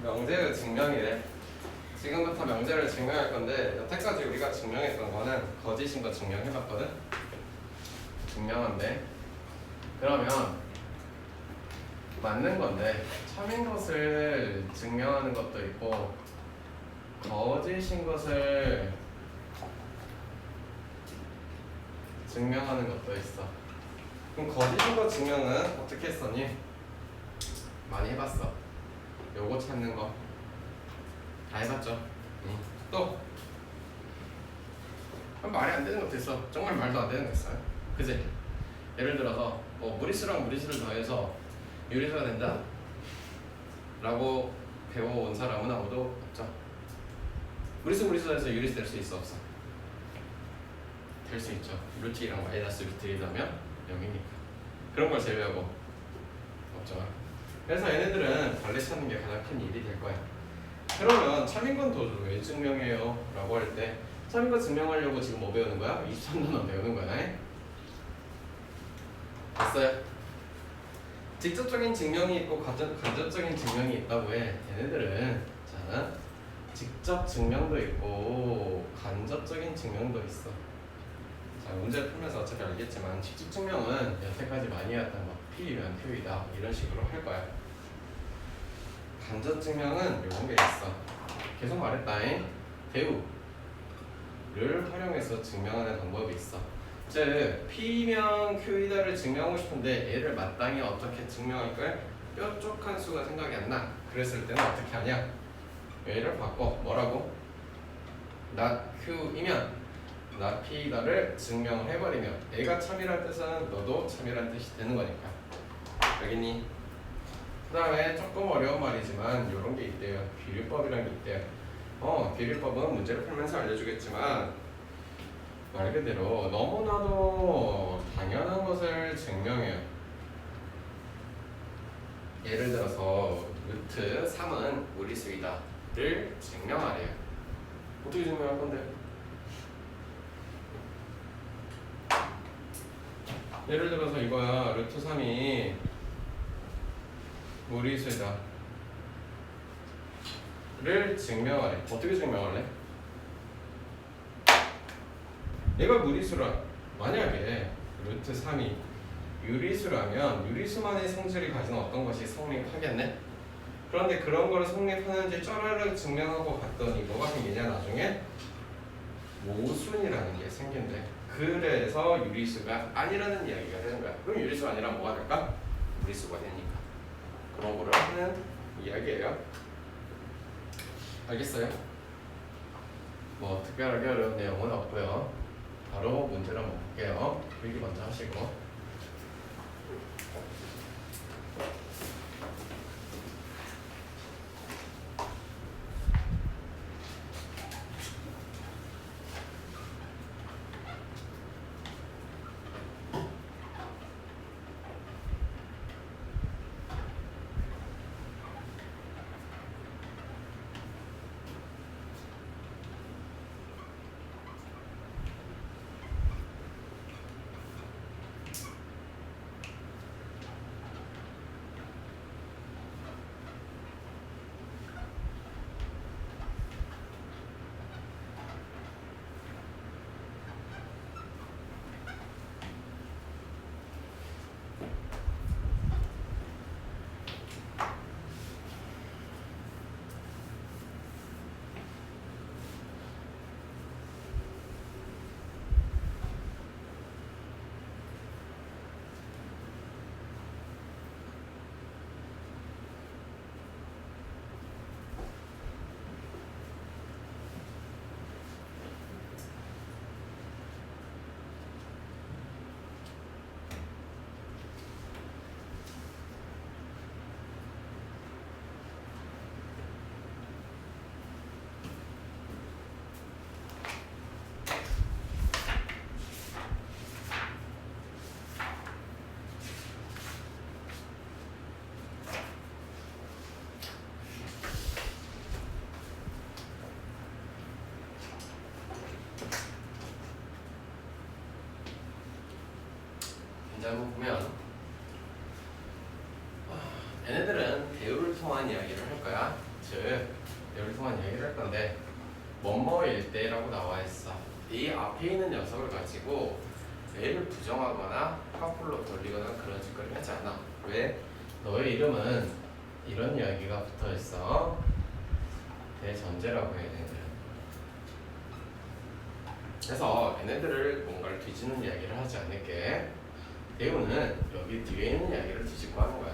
명제의 증명이래. 지금부터 명제를 증명할 건데 여태까지 우리가 증명했던 거는 거짓인 거 증명해봤거든? 증명한데 그러면 맞는 건데 참인 것을 증명하는 것도 있고 거짓인 것을 증명하는 것도 있어. 그럼 거짓인 거 증명은 어떻게 했었니? 많이 해봤어. 요거 찾는 거 다 해봤죠? 또 말이 안 되는 것도 있어. 정말 말도 안 되는 거 있어요. 그지? 예를 들어서 뭐 무리수랑 무리수를 더해서 유리수가 된다 라고 배워온 사람은 아무도 없죠. 무리수 더해서 유리수 될 수 있어 없어? 될 수 있죠. 루트 2랑 마이너스 루트 1 더하면 0이니까 그런 걸 제외하고 없죠. 그래서 얘네들은 발레 찾는 게 가장 큰 일이 될 거야. 그러면 참인권 도를 왜 증명해요? 라고 할 때 참인권 증명하려고 지금 뭐 배우는 거야? 23단원 배우는 거야. 됐어요? 직접적인 증명이 있고 간접적인 증명이 있다고 해. 얘네들은 자 직접 증명도 있고 간접적인 증명도 있어. 자 문제를 풀면서 어차피 알겠지만 직접 증명은 여태까지 많이 했던 거 P면 Q이다 이런 식으로 할 거야. 간접 증명은 이런 게 있어. 계속 말했다잉. 대우를 활용해서 증명하는 방법이 있어. 즉 P면 Q이다를 증명하고 싶은데 얘를 마땅히 어떻게 증명할 걸 뾰족한 수가 생각이 안 나. 그랬을 때는 어떻게 하냐? 얘를 바꿔. 뭐라고? not Q이면 not P이다를 증명을 해버리면 얘가 참이란 뜻은 너도 참이란 뜻이 되는 거니까. 알겠니? 그 다음에 조금 어려운 말이지만 이런 게 있대요. 비례법이라는 게 있대요. 비례법은 문제를 풀면서 알려주겠지만 말 그대로 너무나도 당연한 것을 증명해요. 예를 들어서 루트 3은 무리수이다를 증명하래요. 어떻게 증명할 건데? 예를 들어서 이거야. 루트 3이 무리수이다 를 증명하래. 어떻게 증명할래? 얘가 무리수라 만약에 루트 3이 유리수라면 유리수만의 성질을 가진 어떤 것이 성립하겠네? 그런데 그런 거를 성립하는지 쩌라르 증명하고 봤더니 뭐가 생기냐? 나중에 모순이라는 게 생긴대. 그래서 유리수가 아니라는 이야기가 되는 거야. 그럼 유리수가 아니라 뭐가 될까? 무리수가 되니까. 그런 거를 하는 이야기예요. 알겠어요? 뭐 특별하게 어려운 내용은 없고요. 바로 문제를 한번 볼게요. 필기 먼저 하시고. 이제 한번 보면 얘네들은 대우를 통한 이야기를 할 거야. 거야. 즉 여기 통한 얘기를 할 건데 뭐뭐일 때라고 나와 있어. 이 앞에 있는 녀석을 가지고 A를 부정하거나 거꾸로 돌리거나 그런 짓거리 하지 않아. 왜? 너의 이름은 이런 이야기가 붙어 있어. 대전제라고 해야 되는. 그래서 얘네들을 뭔가를 뒤지는 이야기를 하지 않을게. 대우는 여기 뒤에 있는 이야기를 뒤집고 하는 거야.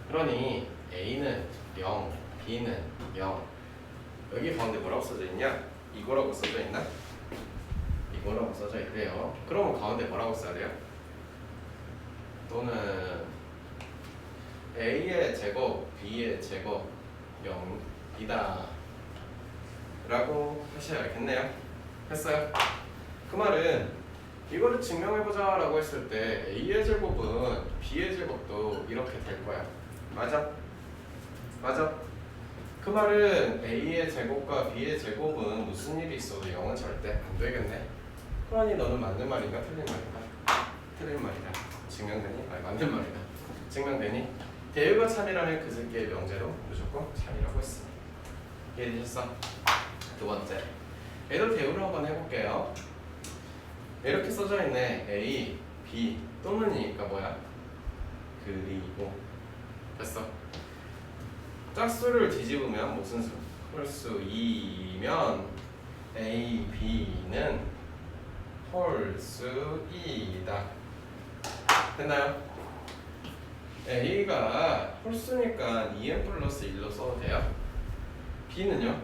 그러니 A는 0, B는 0. 여기 가운데 뭐라고 써져 있냐? 이거라고 써져 있나? 이거라고 써져 있대요. 그러면 가운데 뭐라고 써야 돼요? 또는 A의 제곱, B의 제곱 0이다 라고 하셔야겠네요. 했어요? 그 말은 이거를 증명해보자 라고 했을 때 A의 제곱은 B의 제곱도 이렇게 될 거야. 맞아? 맞아? 그 말은 A의 제곱과 B의 제곱은 무슨 일이 있어도 0은 절대 안 되겠네. 그러니 너는 맞는 말인가 틀린 말인가? 틀린 말이다. 증명되니? 아니 맞는 말이다. 증명되니? 대유가 참이라면 그 새끼의 명제로 무조건 참이라고 했어. 이해되셨어? 두 번째, 얘도 대우를 한번 해볼게요. 이렇게 써져 있네. A, B 또는이니까 뭐야? 그리고 됐어. 짝수를 뒤집으면 무슨 수? 홀수 2면 A, B는 홀수 2이다. 됐나요? A가 홀수니까 2n 플러스 1로 써도 돼요. B는요?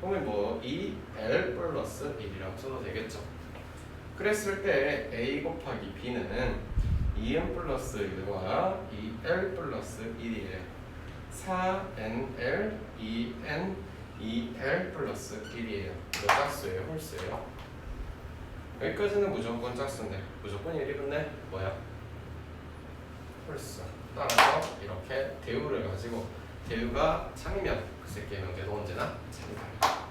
그러면 뭐 2L 플러스 1이라고 써도 되겠죠. 그랬을 때 A 곱하기 B는 2n 플러스 1과 2L 플러스 1이에요. 4NL, 2N, 2L 플러스 1이에요. 이거 짝수예요? 홀수예요? 여기까지는 무조건 짝수인데 무조건 1이 붙네? 뭐야? 홀수. 따라서 이렇게 대우를 가지고 대우가 참이면 그 새끼의 명제도 언제나 참이다.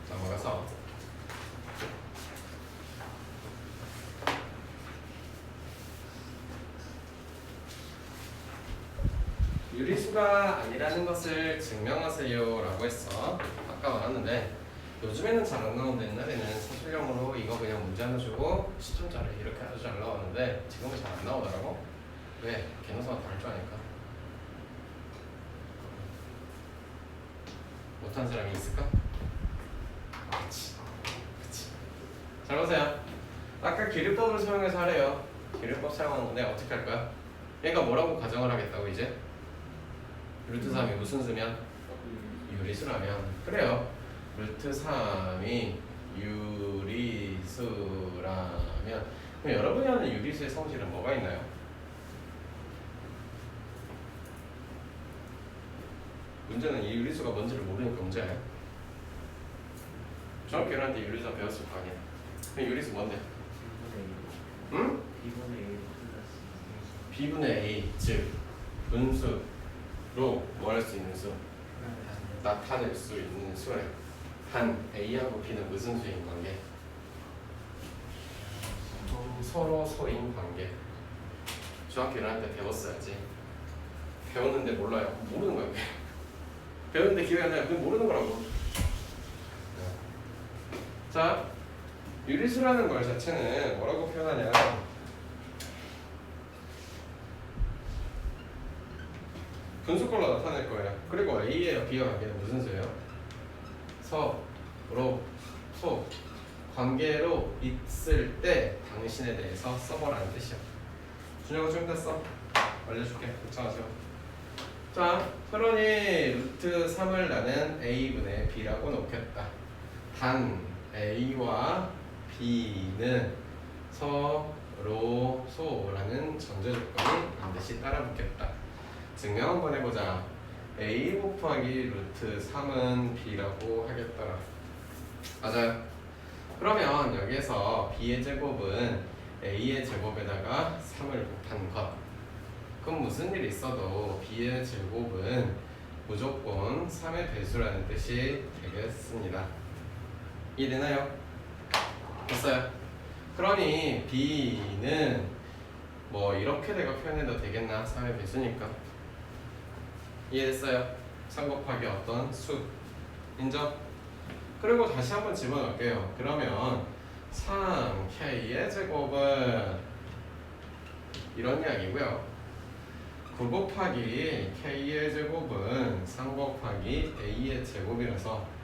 넘어가서 유리수가 아니라는 것을 증명하세요 라고 했어. 아까 말했는데 요즘에는 잘 안 나오는데 옛날에는 사실형으로 이거 그냥 문제 하나 주고 10점짜리 이렇게 아주 잘 나왔는데 지금은 잘 안 나오더라고. 왜? 개노사가 다 할 줄 아니까. 못한 사람이 있을까? 그치. 잘 보세요. 아까 기류법을 사용해서 하래요. 기류법 사용하는데 어떻게 할 거야? 얘가 뭐라고 가정을 하겠다고 이제? 루트 3이 무슨 수면? 유리수라면 그래요. 루트 3이 유리수라면 그럼 여러분이 아는 유리수의 성질은 뭐가 있나요? 문제는 이 유리수가 뭔지를 모르니까 문제예요. 중학교한테 유리수 배웠을 거 아니야. 그 유리수 뭔데? 응? B분의 1 플러스 b분의 a 즉 분수로 뭐 할 수 있는 수? 나타낼 수 있는 수래. 단 a하고 b는 무슨 수인 관계? 서로 소인 관계. 중학교 1학년 때 배웠어야지. 배웠는데 몰라요. 모르는 거야. 배웠는데 기억이 안 나요. 그건 모르는 거라고. 자, 유리수라는 걸 자체는 뭐라고 표현하냐? 분수꼴로 나타낼 거예요. 그리고 A예요. B와 관계는 무슨 수예요? 서, 로, 소 관계로 있을 때 당신에 대해서 써보라는 뜻이야. 준혁아 좀 이따 써. 알려줄게. 걱정하지 마. 자, 그러니 루트 3을 나는 A분의 B라고 놓겠다. 단 A와 B는 서로 소라는 전제 조건이 반드시 따라붙겠다. 증명 한번 해보자. A 곱하기 루트 3은 B라고 하겠더라. 맞아요. 그러면 여기에서 B의 제곱은 A의 제곱에다가 3을 곱한 것. 그럼 무슨 일이 있어도 B의 제곱은 무조건 3의 배수라는 뜻이 되겠습니다. 이해되나요? 됐어요. 그러니 B는 뭐 이렇게 내가 표현해도 되겠나? 3의 배수니까. 이해됐어요? 3 곱하기 어떤 수. 인정? 그리고 다시 한번 집어넣을게요. 그러면 3K의 제곱은 이런 이야기고요. 9 곱하기 K의 제곱은 3 곱하기 A의 제곱이라서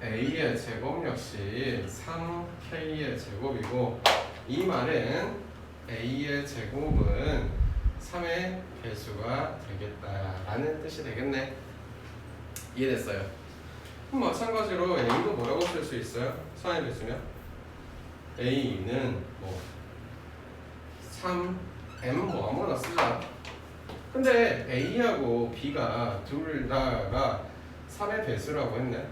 A의 제곱 역시 3K의 제곱이고 이 말은 A의 제곱은 3의 배수가 되겠다라는 뜻이 되겠네. 이해됐어요? 그럼 마찬가지로 A도 뭐라고 쓸 수 있어요? 3의 배수면 A는 뭐 3, M 뭐 아무거나 쓰자. 근데 A하고 B가 둘 다가 3의 배수라고 했네.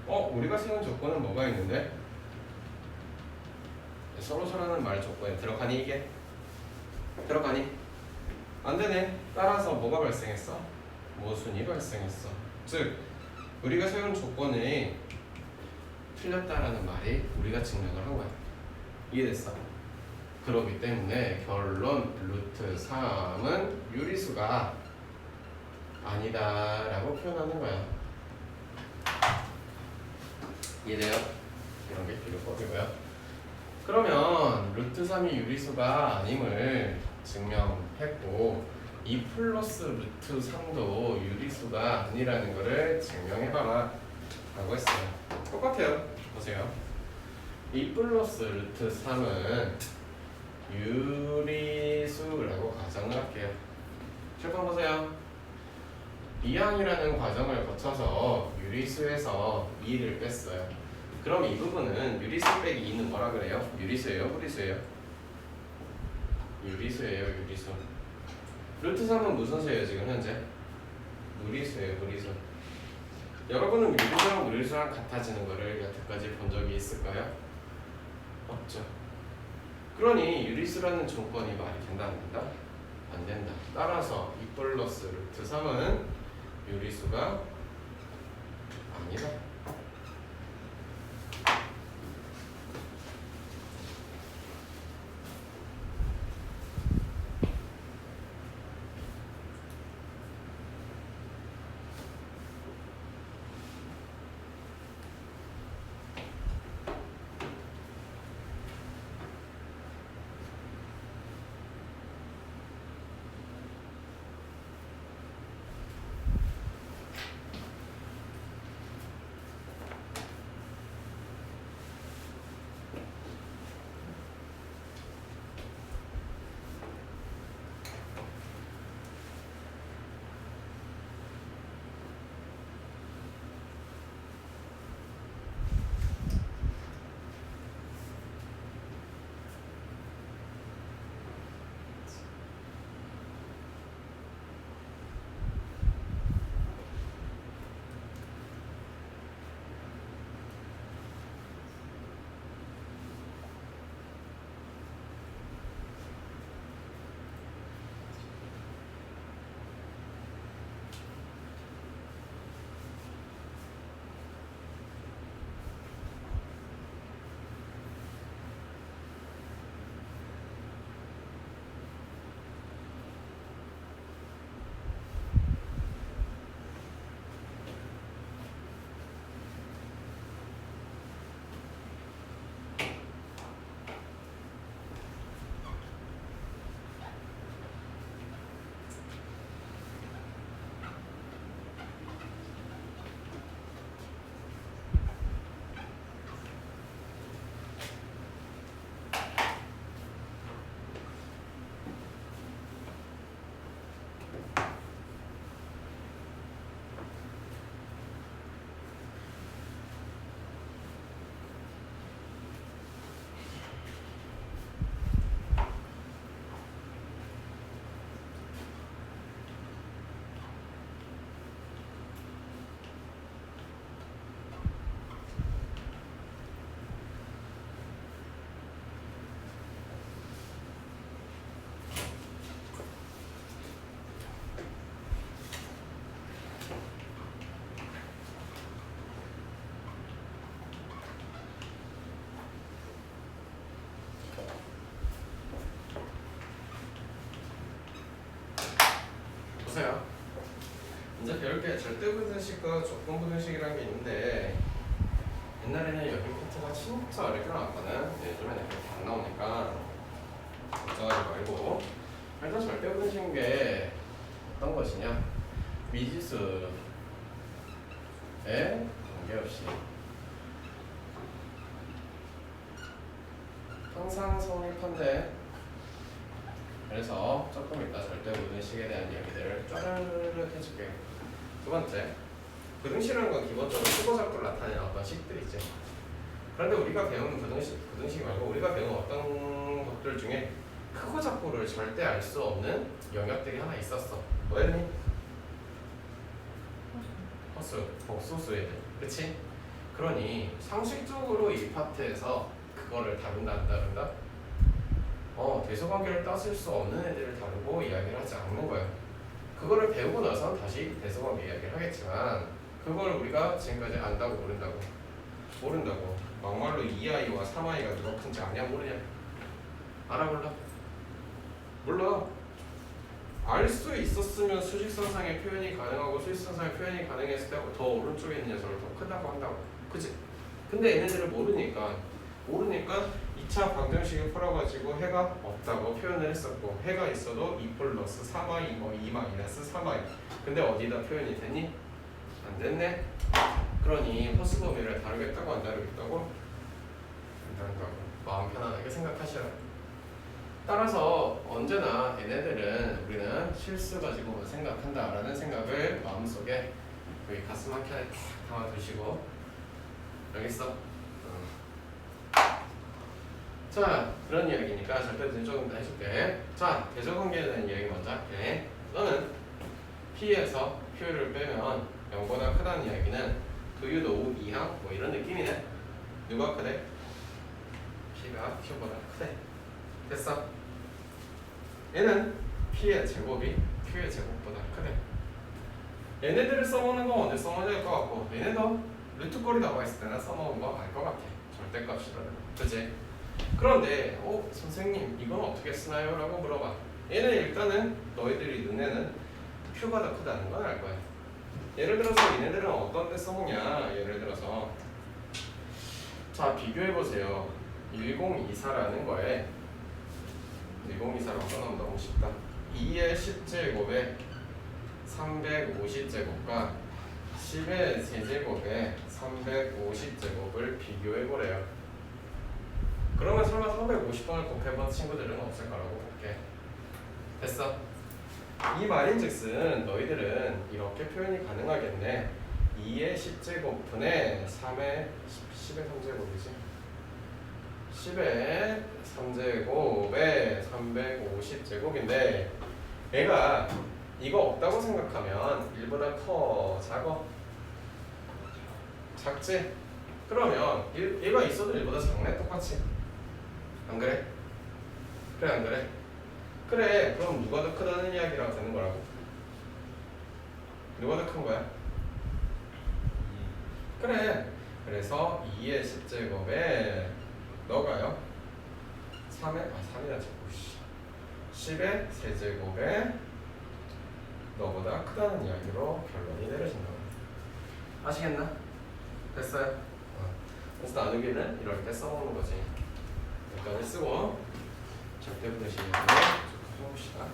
우리가 세운 조건은 뭐가 있는데? 서로서라는 말 조건에 들어가니 이게? 들어가니? 안 되네. 따라서 뭐가 발생했어? 모순이 발생했어. 즉 우리가 세운 조건이 틀렸다라는 말이 우리가 증명을 한 거야. 이해됐어? 그렇기 때문에 결론 루트 3은 유리수가 아니다라고 표현하는 거야. 이해돼요? 이런 게 필요거든요. 그러면 루트 3이 유리수가 아님을 증명했고 2 플러스 루트 3도 유리수가 아니라는 것을 증명해봐라 라고 했어요. 똑같아요. 보세요. 2 플러스 루트 3은 유리수라고 가정을 할게요. 칠판 보세요. 이항이라는 과정을 거쳐서 유리수에서 2를 뺐어요. 그럼 이 부분은 유리수 빼기 2는 뭐라 그래요? 유리수예요? 무리수예요? 유리수예요. 유리수. 루트 3은 무슨 수예요 지금 현재? 무리수예요. 무리수. 여러분은 유리수랑 무리수랑 같아지는 거를 여태까지 본 적이 있을까요? 없죠. 그러니 유리수라는 조건이 말이 된다 안 된다? 안 된다. 따라서 2 플러스 루트 3은 유리수가 아니다. 절대 부등식과 조건 부등식이라는 게 있는데 옛날에는 여기 파트가 진짜 어렵게 나왔거든. 요즘에는 그렇게 안 나오니까 걱정하지 말고 일단 절대 부등식인 게 어떤 것이냐? 미지수에 관계없이 항상 성립한대. 그래서 조금 이따 절대 부등식에 대한 이야기들을 짜르르 해줄게. 두 번째, 부등식이라는 건 기본적으로 수거 작도를 나타내는 어떤 식들이지. 그런데 우리가 배우는 부등식 말고 우리가 배우는 어떤 것들 중에 크고 작고를 절대 알 수 없는 영역들이 하나 있었어. 뭐였니? 허수, 복소수 애들. 그치? 그러니 상식적으로 이 파트에서 그거를 다룬다 안 다룬다? 대소관계를 따질 수 없는 애들을 다루고 이야기를 하지 않는 거야. 그거를 배우고 나서 다시 대소관계 이야기를 하겠지만 그걸 우리가 지금까지 안다고 모른다고 막말로 2i와 3i가 누가 큰지 아냐 모르냐? 알아 몰라? 몰라. 알 수 있었으면 수직선상의 표현이 가능하고 수직선상의 표현이 가능했을 때 더 오른쪽에 있는 녀석을 더 크다고 한다고. 그치? 근데 얘네들을 모르니까 2차 방정식을 풀어가지고 해가 없다고 표현을 했었고 해가 있어도 2 플러스 3i 뭐 2 마이너스 3i. 근데 어디다 표현이 됐니? 안 됐네. 그러니 허수 범위를 다루겠다고 안 다루겠다고? 안 다룬다고. 마음 편안하게 생각하시라. 따라서 언제나 얘네들은 우리는 실수 가지고 생각한다라는 생각을 마음속에 여기 가슴 한 켠에 탁 담아두시고. 알겠어? 자, 그런 이야기니까 절대 조금 더 해줄게. 자, 대조관계에 대한 이야기 먼저 할게. 너는 P에서 Q를 빼면 0보다 크다는 이야기는 do you know 이항? 뭐 이런 느낌이네. 누가 크대? P가 Q보다 크대. 됐어? 얘는 P의 제곱이 Q의 제곱보다 크대. 얘네들을 써먹는 건 언제 써먹어야 될 것 같고 얘네도 루트꼴이 나와 있을 때는 써먹은 거 알 것 같아. 절대값이라는. 그치? 그런데 선생님 이건 어떻게 쓰나요? 라고 물어봐. 얘는 일단은 너희들이 눈에는 Q가 더 크다는 건 알 거야. 예를 들어서 얘네들은 어떤 데 써먹냐. 예를 들어서 자 비교해보세요. 1024라는 거에 1024라고 써놓으면 너무 쉽다. 2의 10제곱에 350제곱과 10의 세제곱에 350제곱을 비교해보래요. 그러면 설마 350번을 곱해본 친구들은 없을 거라고 볼게. 됐어? 이 말인즉슨 너희들은 이렇게 표현이 가능하겠네. 2의 10제곱분의 3의 10의 3제곱이지. 10의 3제곱에 350제곱인데 얘가 이거 없다고 생각하면 1보다 커? 작어? 작지? 그러면 얘가 있어도 1보다 작네? 똑같이? 안 그래? 그래 안 그래? 그래 그럼 누가 더 크다는 이야기라고 되는 거라고? 누가 더 큰 거야? 그래 그래서 2의 10제곱에 너가요 3이라 자꾸 10의 세제곱에 너보다 크다는 이야기로 결론이 내려진다. 아시겠나? 됐어요? 그래서 나누기는 이럴 때 써먹는 거지. 여기까지 쓰고 절대 부등식을 쭉 해봅시다.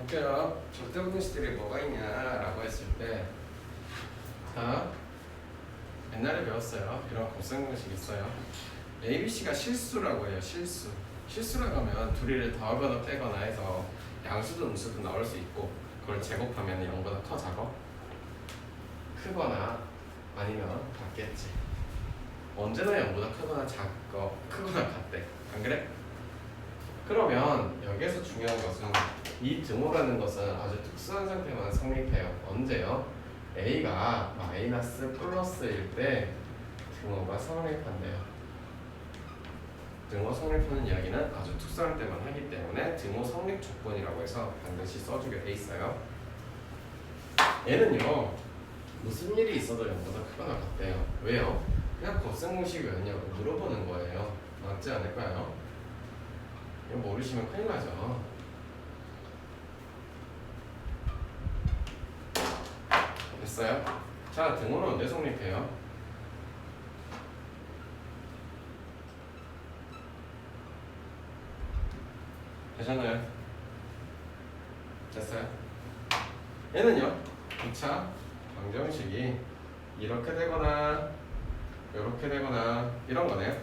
볼게요. 절대분식들이 뭐가 있냐라고 했을 때, 자, 옛날에 배웠어요. 이런 곱셈공식 있어요. ABC가 실수라고 해요. 실수라고 하면 둘이를 더하거나 빼거나 해서 양수든 음수든 나올 수 있고, 그걸 제곱하면 0보다 커 작어? 크거나 아니면 같겠지. 언제나 0보다 크거나 같대. 안 그래? 그러면 여기에서 중요한 것은 이 등호라는 것은 아주 특수한 상태만 성립해요. 언제요? A가 마이너스 플러스일 때 등호가 성립한대요. 등호 성립하는 이야기는 아주 특수할 때만 하기 때문에 등호 성립 조건이라고 해서 반드시 써주게 돼 있어요. 얘는요, 무슨 일이 있어도 0보다 크거나 같대요. 왜요? 그냥 곱셈공식이 왜냐고 물어보는 거예요. 맞지 않을까요? 이거 모르시면 큰일 나죠. 됐어요? 자, 등호는 언제 성립해요? 되셨나요? 됐어요? 얘는요, 2차 방정식이 이렇게 되거나 이렇게 되거나 이런 거네요.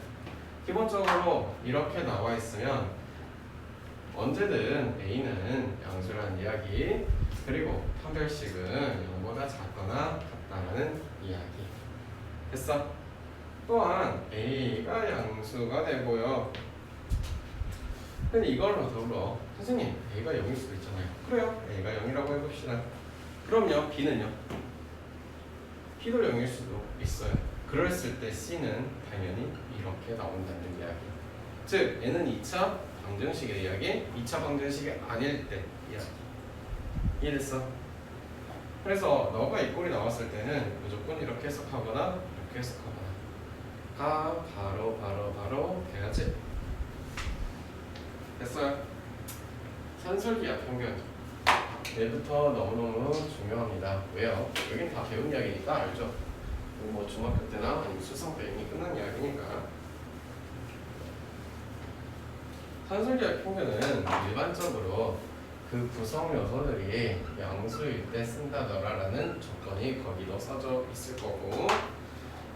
기본적으로 이렇게 나와 있으면 언제든 A는 양수라는 이야기, 그리고 판별식은 0보다 작거나 같다라는 이야기. 됐어? 또한 A가 양수가 되고요. 근데 이걸로 더불어 선생님 A가 0일 수도 있잖아요. 그래요, A가 0이라고 해봅시다. 그럼요, B는요? B도 0일 수도 있어요. 그랬을 때 C는 당연히 이렇게 나온다는 이야기. 즉 얘는 2차 방정식의 이야기, 2차 방정식이 아닐 때 이야기. 이해됐어? 그래서 너가 이 꼴이 나왔을 때는 무조건 이렇게 해석하거나 이렇게 해석하거나 가 바로 돼야지. 됐어요? 산술기압 평균, 얘부터 너무너무 중요합니다. 왜요? 여긴 다 배운 이야기니까 알죠? 뭐 중학교 때나 아니면 수성 때 이미 끝난 이야기니까. 산술기압 평균은 일반적으로 그 구성 요소들이 양수일 때 쓴다더라라는 조건이 거기도 써져 있을 거고,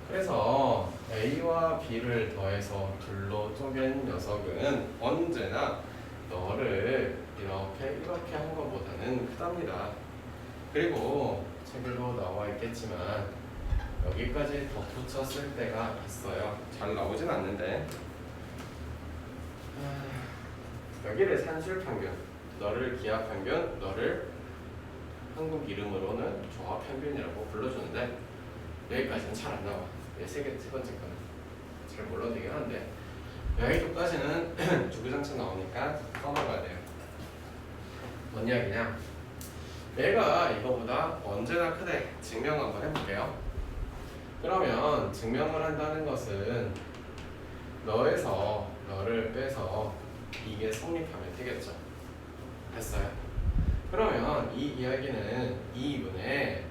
그래서 A와 B를 더해서 둘로 쪼갠 녀석은 언제나 너를 이렇게 한 것보다는 크답니다. 그리고 책에도 나와 있겠지만 여기까지 덧붙여 쓸 때가 있어요. 잘 나오진 않는데 여기를 산술평균, 너를 기하평균, 너를 한국 이름으로는 조합평균이라고 불러주는데 여기까지는 잘 안 나와. 세 번째 거는 잘 몰라도 되긴 한데 여기까지는 주구장창 나오니까 써먹어야 돼요. 뭔 이야기냐? 얘가 이거보다 언제나 크대 증명 한번 해볼게요. 그러면 증명을 한다는 것은 너에서 너를 빼서 이게 성립하면 되겠죠. 됐어요? 그러면 이 이야기는 2분의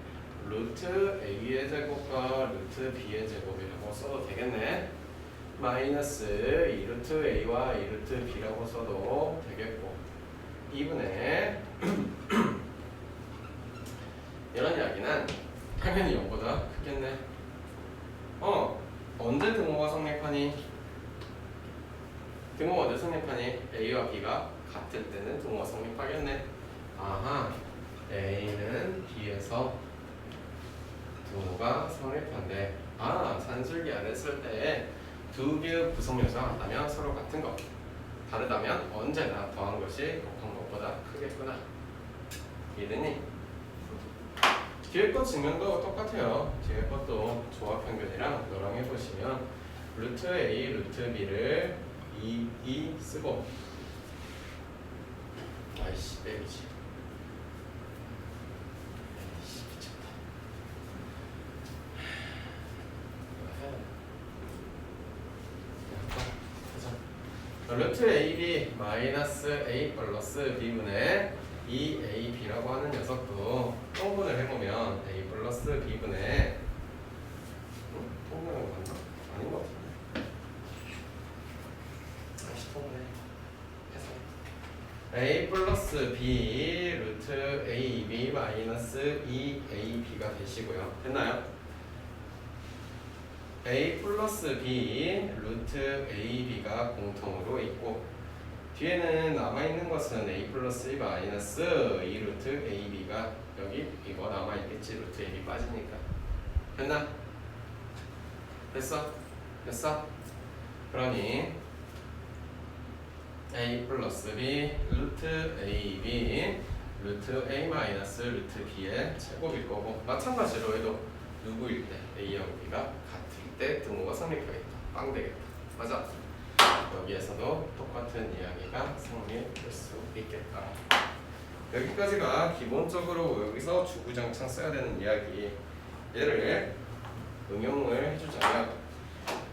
루트 A의 제곱과 루트 B의 제곱이라고 써도 되겠네. 마이너스 2루트 A와 2루트 B라고 써도 되겠고 2분의 이런 이야기는 당연히 0보다 크겠네. 언제 등호가 성립하니? 등호가 언제 성립하니? A와 B가 같을 때는 등호가 성립하겠네. 아하, A는 B에서 등호가 성립한데, 산술기 안 했을 때 두 개의 구성 요소가 같다면 서로 같은 것, 다르다면 언제나 더한 것이 곱한 것보다 크겠구나. 이해되니? 뒤에 것 증명도 똑같아요. 뒤에 것도 조합평균이랑 너랑 해보시면 루트 A, 루트 B를 2 쓰고, 아이씨 빼기지. 아이씨 미쳤다. 루트 AB 마이너스 A 플러스 B분의 2AB라고 하는 녀석도 통분을 해보면 A 플러스 B분의 통분한 거 맞나? 아닌 것 같은데. 아이씨 통분해. 해서 a 플러스 b 루트 ab 마이너스 2ab가 되시고요. 됐나요? a 플러스 b 루트 ab가 공통으로 있고 뒤에는 남아있는 것은 a 플러스 2 마이너스 2 루트 ab가 여기 이거 남아있겠지. 루트 ab 빠지니까. 됐나? 됐어? 됐어? 그러니 a 플러스 b 루트 ab 루트 a 마이너스 루트 b의 제곱일 거고 마찬가지로 해도 누구일 때 a하고 b가 같을 때 등호가 성립하겠다. 빵 되겠다. 맞아? 여기에서도 똑같은 이야기가 성립될 수 있겠다. 여기까지가 기본적으로 여기서 주구장창 써야 되는 이야기. 얘를 응용을 해주자면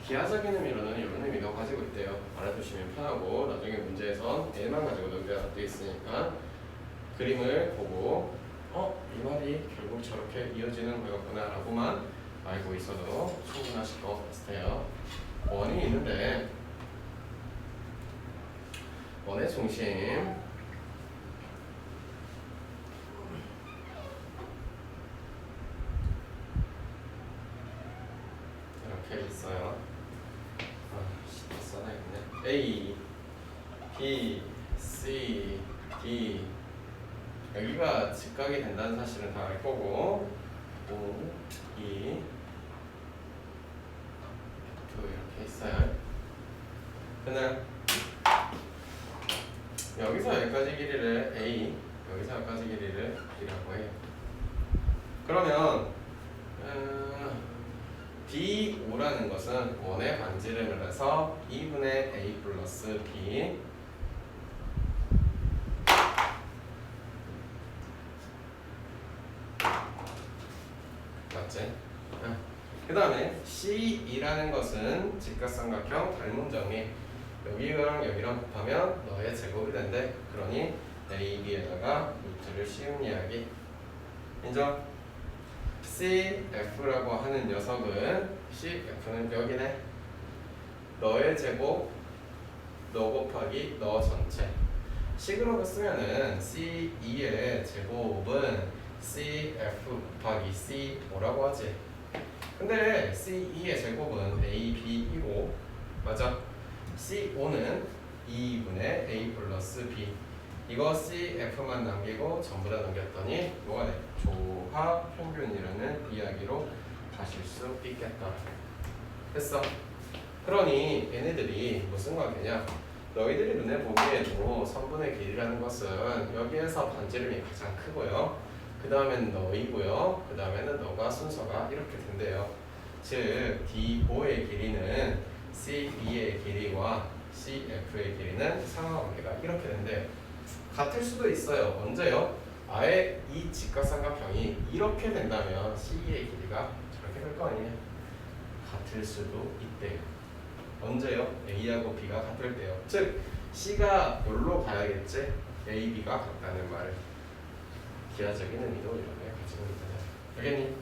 기하적인 의미로는 이런 의미가 가지고 있대요. 알아두시면 편하고 나중에 문제에선 L만 가지고 넘겨야 돼 있으니까 그림을 보고 이 말이 결국 저렇게 이어지는 거였구나 라고만 알고 있어도 충분하실 것 같아요. 원이 있는데 원의 중심 이렇게 있어요. 써놔야겠네. A, B, C, D 여기가 직각이 된다는 사실은 다 알 거고 5, 2, 2 이렇게 있어요. 그냥 여기서 여기까지 길이를 A, 여기서 여기까지 길이를 B라고 해요. 그러면 D5라는 것은 원의 반지름을 해서 2분의 A 플러스 B 맞지? 그 다음에 C2라는 것은 직각삼각형 닮은점이 여기랑 여기랑 곱하면 너의 제곱이 된대. 그러니 A, B에다가 루트를 씌운 이야기 인정? CF라고 하는 녀석은 CF는 여기네. 너의 제곱 너 곱하기 너 전체 식으로 쓰면은 C2의 제곱은 CF 곱하기 C5라고 하지. 근데 C2의 제곱은 AB이고 맞아? C5는 2분의 A 플러스 B 이거 CF만 남기고 전부 다 넘겼더니 뭐가 돼? 조합 평균이라는 이야기로 가실 수 있겠다. 됐어? 그러니 얘네들이 무슨 관계냐? 너희들이 눈에 보기에도 선분의 길이라는 것은 여기에서 반지름이 가장 크고요. 그 다음에는 너이고요. 그 다음에는 너가 순서가 이렇게 된대요. 즉 D5의 길이는 C2의 길이와 CF의 길이는 상하관계가 이렇게 된대요. 같을 수도 있어요. 언제요? 아예 이 직각삼각형이 이렇게 된다면 C의 길이가 저렇게 될 거 아니에요. 같을 수도 있대요. 언제요? A하고 B가 같을 때요. 즉 C가 여기로 가야겠지. A, B가 같다는 말을 기하적인 의미도 이렇게 가지고 있잖아요. 알겠니?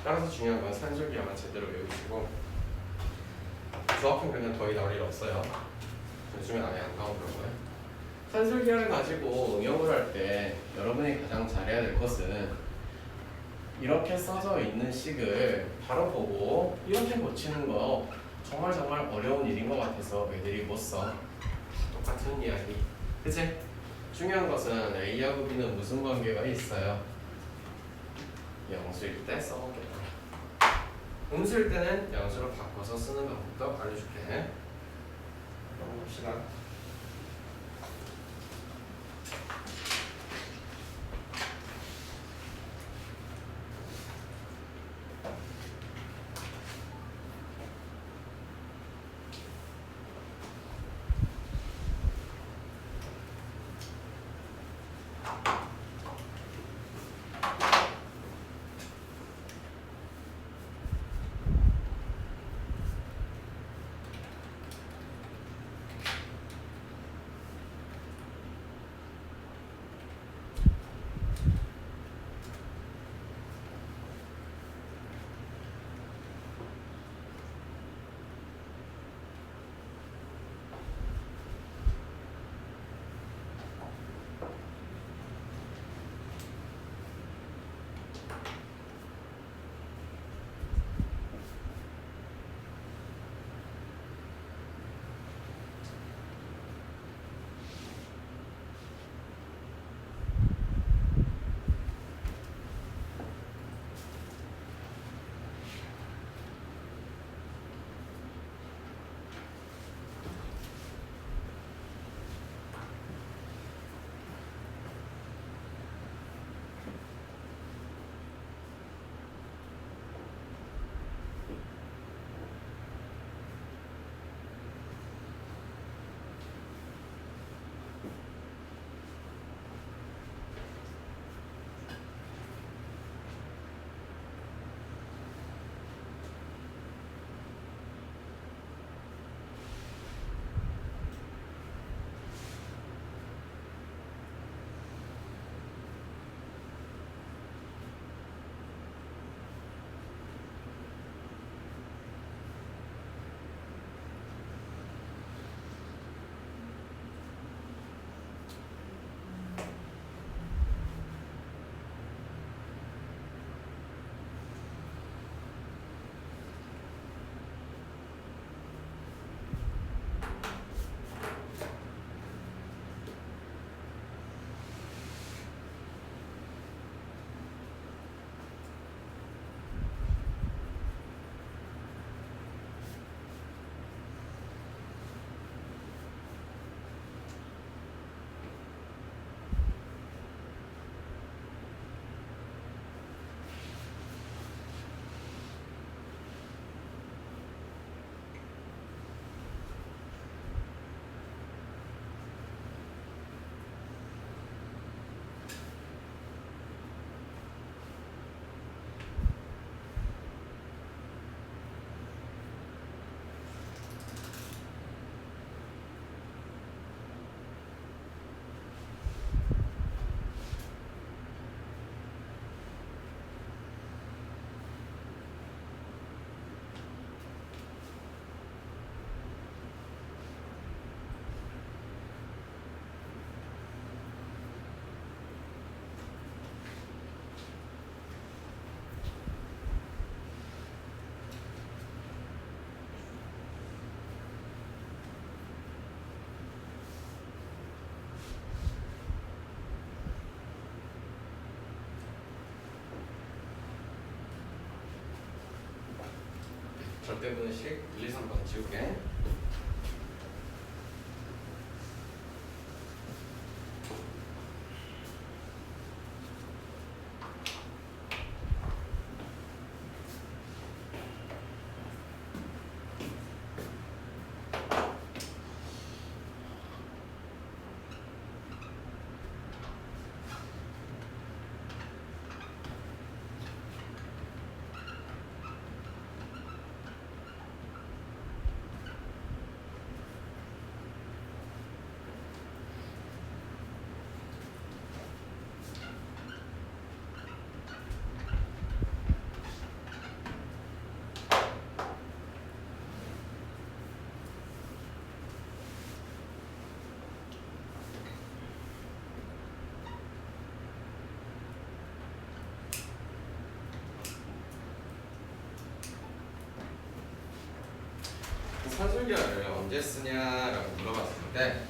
따라서 중요한 건 산술기하만 제대로 외우시고 조합평균은 거의 나올 일 없어요. 요즘엔 아예 안 나오더라고요. 산술기하를 가지고 응용을 할 때 여러분이 가장 잘해야 될 것은 이렇게 써져 있는 식을 바로 보고 이렇게 고치는 거 정말 어려운 일인 것 같아서 애들이 못 써. 똑같은 이야기. 그치? 중요한 것은 A하고 B는 무슨 관계가 있어요? 영수일 때 써보겠다. 음수일 때는 영수로 바꿔서 쓰는 방법도 알려줄게. 그럼 봅시다. 절대 분식 1, 2, 3번 지울게. 산술기하를 언제 쓰냐라고 물어봤을 때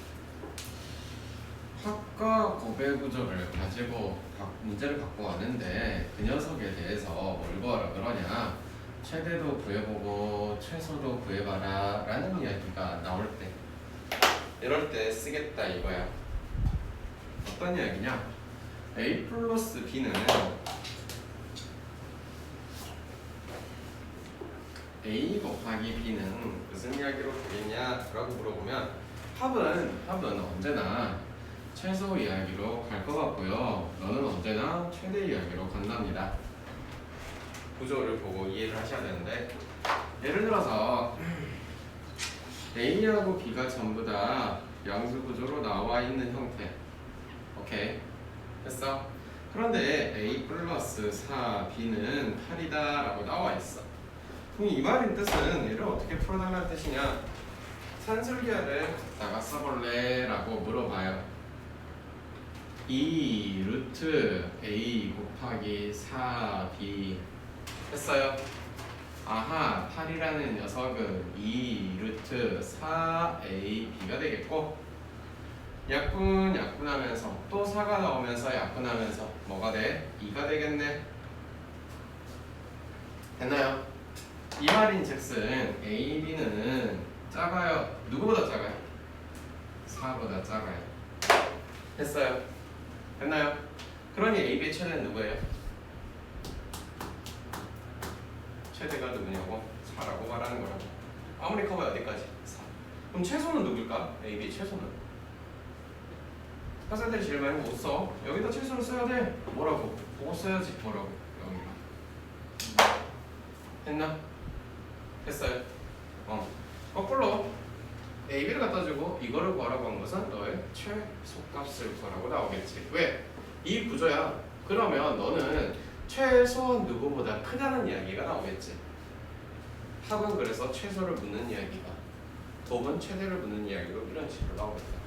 확과 곱의 구조를 가지고 문제를 갖고 왔는데 그 녀석에 대해서 뭘 구하라 그러냐, 최대도 구해보고 최소도 구해봐라 라는 이야기가 나올 때, 이럴 때 쓰겠다 이거야. 어떤 이야기냐, A 플러스 B는 A 곱하기 B는 무슨 이야기로 되겠냐라고 물어보면 합은 언제나 최소 이야기로 갈 것 같고요. 너는 언제나 최대 이야기로 간답니다. 구조를 보고 이해를 하셔야 되는데, 예를 들어서 A하고 B가 전부 다 양수 구조로 나와 있는 형태. 오케이, 됐어? 그런데 A 플러스 4B는 8이다 라고 나와 있어. 그럼 이 말인 뜻은 얘를 어떻게 풀어달라는 뜻이냐, 산술기하를 갖다가 써볼래? 라고 물어봐요. 2 루트 A 곱하기 4B 했어요. 아하, 8이라는 녀석은 2 루트 4AB가 되겠고, 약분하면서 또 4가 나오면서 약분하면서 뭐가 돼? 2가 되겠네. 됐나요? 이 말인즉슨 A, B는 작아요. 누구보다 작아요? 4보다 작아요. 됐어요? 됐나요? 그러니 A, B의 최대는 누구예요? 최대가 누구냐고? 4라고 말하는 거라고. 아무리 커봐야 어디까지? 4. 그럼 최소는 누굴까? A, B 최소는? 퍼센트를 제일 많이 못 써. 여기다 최소를 써야 돼. 뭐라고? 보고 써야지. 뭐라고? 여기가. 됐나? 됐어요. 거꾸로 AB를 갖다 주고 이거를 구하라고 한 것은 너의 최소값을 구하라고 나오겠지. 왜? 이 구조야. 그러면 너는 최소한 누구보다 크다는 이야기가 나오겠지. 합은 그래서 최소를 묻는 이야기가, 곱은 최대를 묻는 이야기로 이런 식으로 나오겠다.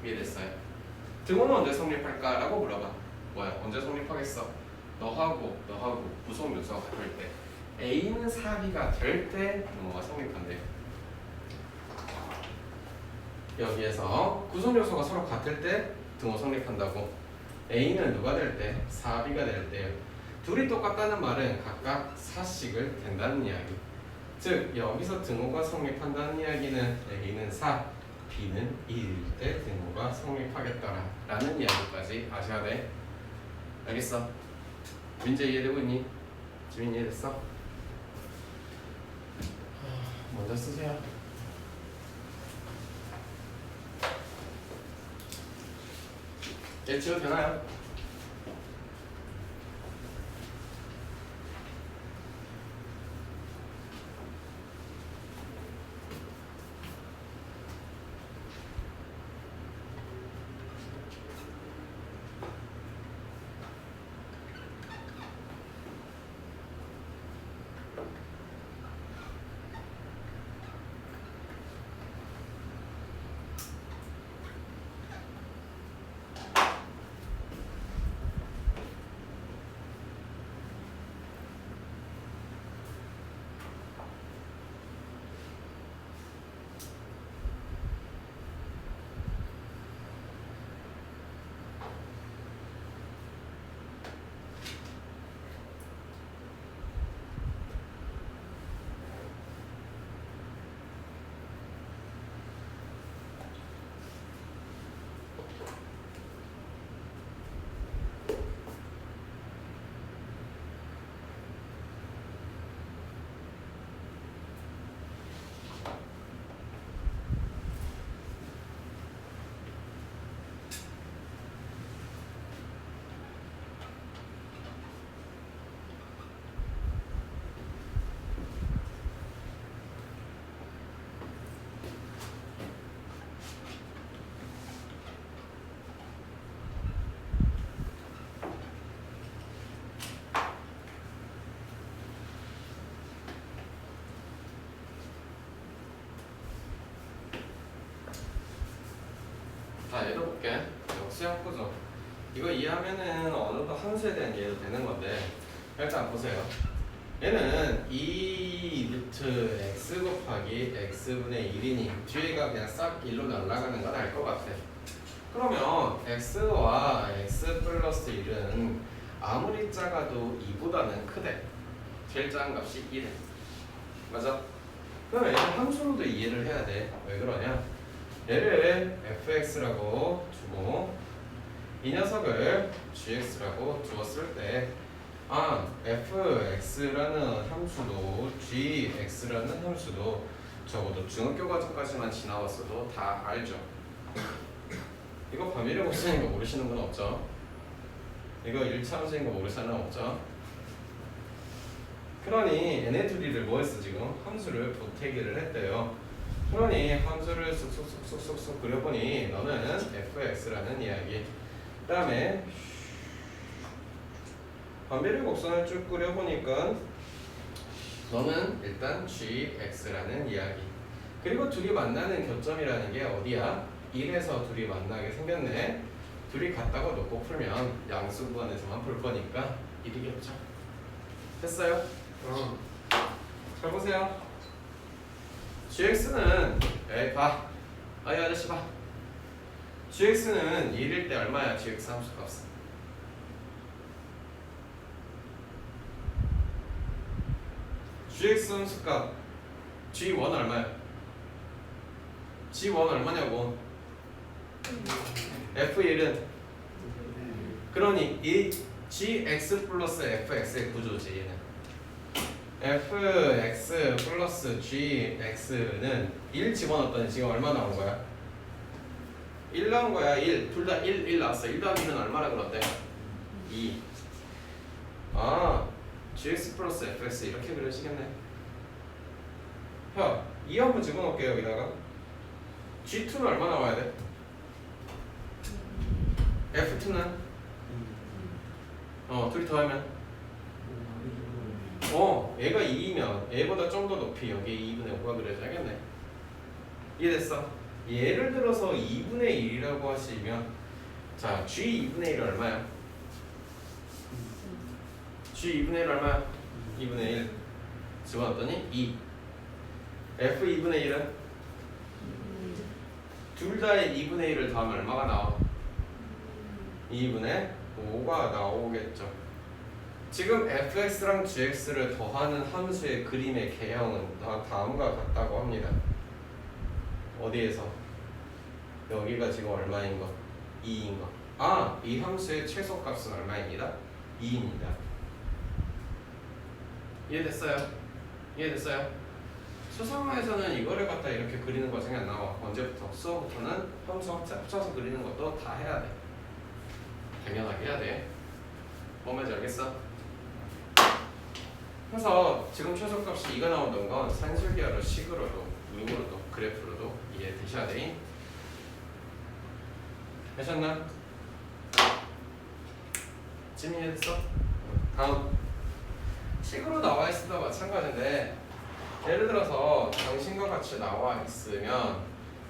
이해됐어요? 등호는 언제 성립할까? 라고 물어봐. 뭐야? 언제 성립하겠어? 너하고 부속 요소가 같을 때, A는 4B가 될 때 등호가 성립한대요. 여기에서 구성 요소가 서로 같을 때 등호 성립한다고. A는 누가 될 때? 4B가 될 때요. 둘이 똑같다는 말은 각각 4씩을 된다는 이야기. 즉 여기서 등호가 성립한다는 이야기는 A는 4, B는 2일 때 등호가 성립하겠더라 라는 이야기까지 아셔야 돼. 알겠어? 민재 이해되고 있니? 지민 이해됐어? 먼저 쓰세요. 지워도 되나요? 자, 얘도 볼게. 역수약 구조. 이거 이해하면은 어느 정도 함수에 대한 이해도 되는 건데, 일단 보세요. 얘는 2 루트 x 곱하기 x분의 1이니 뒤에가 그냥 싹 1로 날아가는 건 알 것 같아. 그러면 x와 x 플러스 1은 아무리 작아도 2보다는 크대. 제일 작은 값이 1에. 맞아? 그럼 얘를 함수로도 이해를 해야 돼. 왜 그러냐? 얘를 fx라고 두고 이 녀석을 gx라고 두었을 때 fx라는 함수도 gx라는 함수도 적어도 중학교 과정까지만 지나왔어도 다 알죠. 이거 범위를 못 쓰는 거 모르시는 건 없죠. 이거 1차 함수인 거 모르는 사람 없죠. 그러니 얘네 둘이를 뭐 했어 지금? 함수를 보태기를 했대요. 그러니 함수를 쑥쑥쑥쑥쑥 그려보니 너는 fx라는 이야기. 그 다음에 반비례 곡선을 쭉 그려보니까 너는 일단 gx라는 이야기. 그리고 둘이 만나는 교점이라는 게 어디야? 1에서 둘이 만나게 생겼네. 둘이 같다고 놓고 풀면 양수 구간에서만 풀 거니까 1이겠죠. 됐어요? 잘 보세요. gx는 봐. 이 아저씨 봐. gx는 1일 때 얼마야? gx 함수 값은 gx 함수값 g1 얼마야? g1 얼마냐고? f1은 그러니 이 gx 플러스 fx의 구조지 얘는. fx 플러스 gx는 1 집어넣었더니 지금 얼마 나온 거야? 1 나온 거야. 1. 둘 다 1 나왔어. 1 더하기 1은 얼마나 그런데? 2. gx 플러스 fx 이렇게 그려지겠네. 야, 2 한번 집어넣을게요 여기다가. g2는 얼마 나와야 돼? f2는? 둘이 더하면? 얘가 2이면 얘보다 좀 더 높이 여기에 2분의 5가 그려져야겠네. 이해됐어? 예를 들어서 2분의 1이라고 하시면 자, g 2분의 1 얼마야? g 2분의 1 얼마야? 2분의 1 집어넣었더니 2. f 2분의 1은? 둘 다의 2분의 1을 더하면 얼마가 나와? 2분의 5가 나오겠죠. 지금 fx랑 gx를 더하는 함수의 그림의 개형은 다음과 같다고 합니다. 어디에서? 여기가 지금 얼마인 거? 2인 거. 이 함수의 최소값은 얼마입니다? 2입니다. 이해됐어요? 이해됐어요? 수상화에서는 이거를 갖다 이렇게 그리는 과정이 안 나와. 언제부터? 수업부터는 함수 합쳐서 그리는 것도 다 해야 돼. 당연하게 해야 돼. 뭔 말인지 알겠어? 그래서 지금 최소값이 2가 나오던 건 산술기하로 식으로도 룸으로도 그래프로도 이해되셔야 돼. 되셨나? 지금 이해됐어? 다음 식으로 나와 있어도 마찬가지인데 예를 들어서 당신과 같이 나와 있으면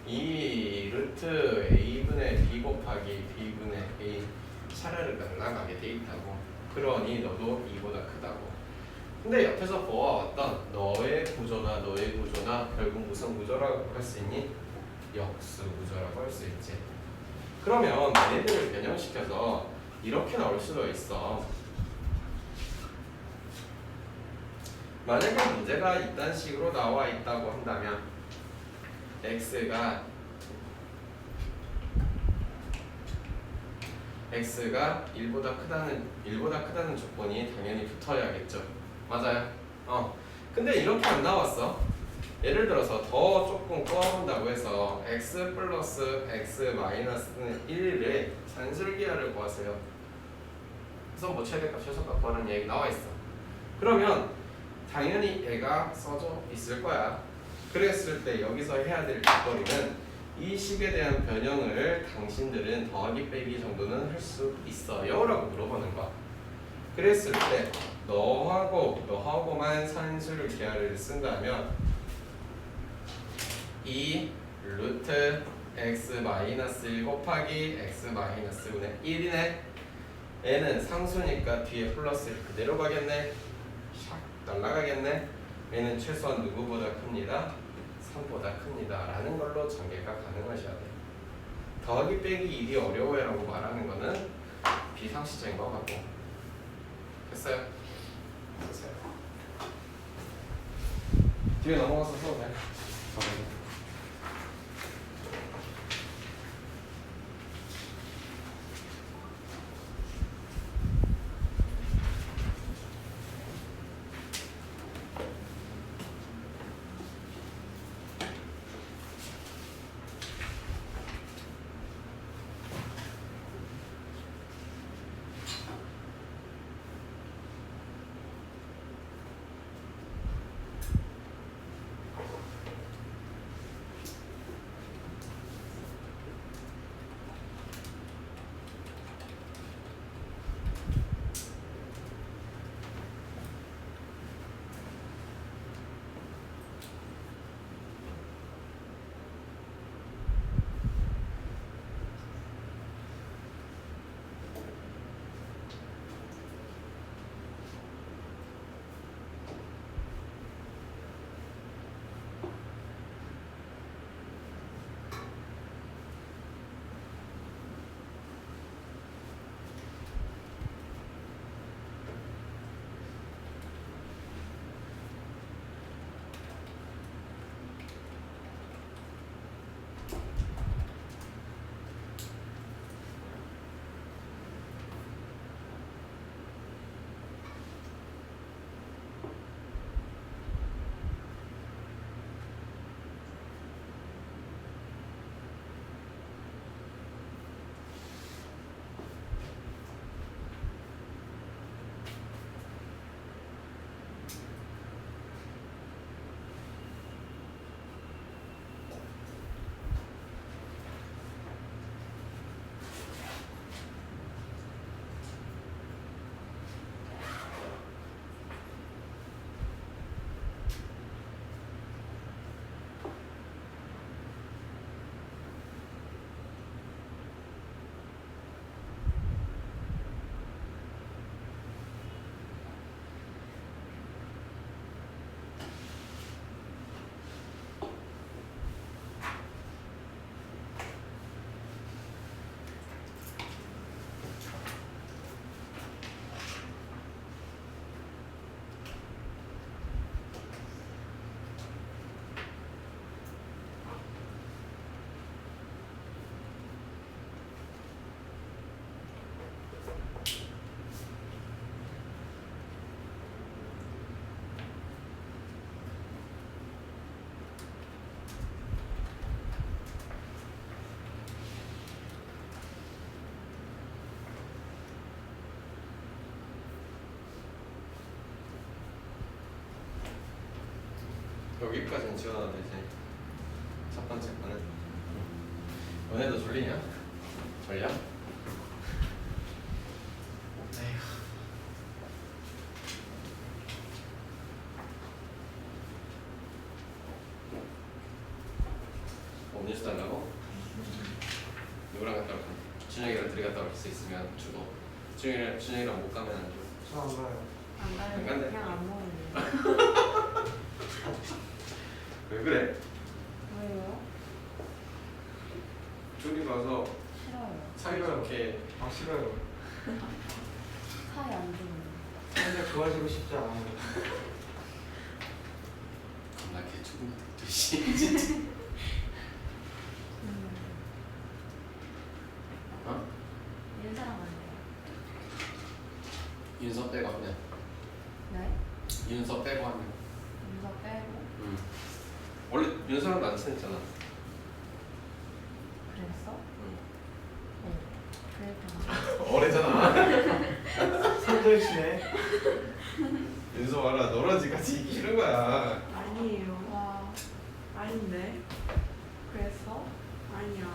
이 루트 a분의 b 곱하기 b분의 a 차례를 날라가게 돼 있다고. 그러니 너도 2보다 크다고. 근데 옆에서 보아왔던 너의 구조나 결국 무슨 구조라고 할 수 있니? 역수 구조라고 할 수 있지. 그러면 얘네들을 변형시켜서 이렇게 나올 수도 있어. 만약에 문제가 이딴 식으로 나와 있다고 한다면 x가 1보다 크다는 조건이 당연히 붙어야겠죠. 맞아요. 근데 이렇게 안 나왔어. 예를 들어서 더 조금 꼬아본다고 해서 x 플러스 x 마이너스는 1의 산술기하를 구하세요. 그래서 뭐 최대값 최소값 구하는 얘기 나와 있어. 그러면 당연히 얘가 써져 있을 거야. 그랬을 때 여기서 해야 될 조건은 이 식에 대한 변형을 당신들은 더하기 빼기 정도는 할 수 있어요? 라고 물어보는 거야. 그랬을 때 너하고만 산술기하를 쓴다면 이 루트 x-1 곱하기 x-분의 1이네. n은 상수니까 뒤에 플러스 그대로 가겠네. 샥 날라가겠네. n은 최소한 누구보다 큽니다. 3보다 큽니다. 라는 걸로 전개가 가능하셔야 돼요. 더하기 빼기 1이 어려워요 라고 말하는 거는 비상식적인 거 같고. 됐어요? 됐어요. 뒤에 넘어가서 써도 돼. 여기까지는 지원하면 되지. 첫 번째 거는 너네도 졸리냐? 졸려? 에휴. 음료수 달라고? 누구랑 갔다 올 건데? 준혁이랑 둘이 갔다 올 수 있으면 주고 준혁이랑 못 가면 안 줘. 저 안 가요. 안 가요. 안 간대. 그냥 안 먹을래요. 왜 그래? 왜요? 둘이 가서 싫어요. 사이좋게 아 싫어요. 사이 안 좋은. 근데 좋아지고 싶지 않아요. 나 걔 죽은 것 같아. 진짜. 어? 인사랑 안 돼요. 윤서 빼고 하면. 네? 윤서 빼고 하면. 인사 빼고. 응. 원래 윤서랑도 안 친했잖아. 그랬어? 응. 그랬잖아. 어래잖아. 손절치네. 윤서 봐라. 너라지 같이 있기 싫은 거야. 아니에요. 와. 아닌데. 그랬어? 아니야.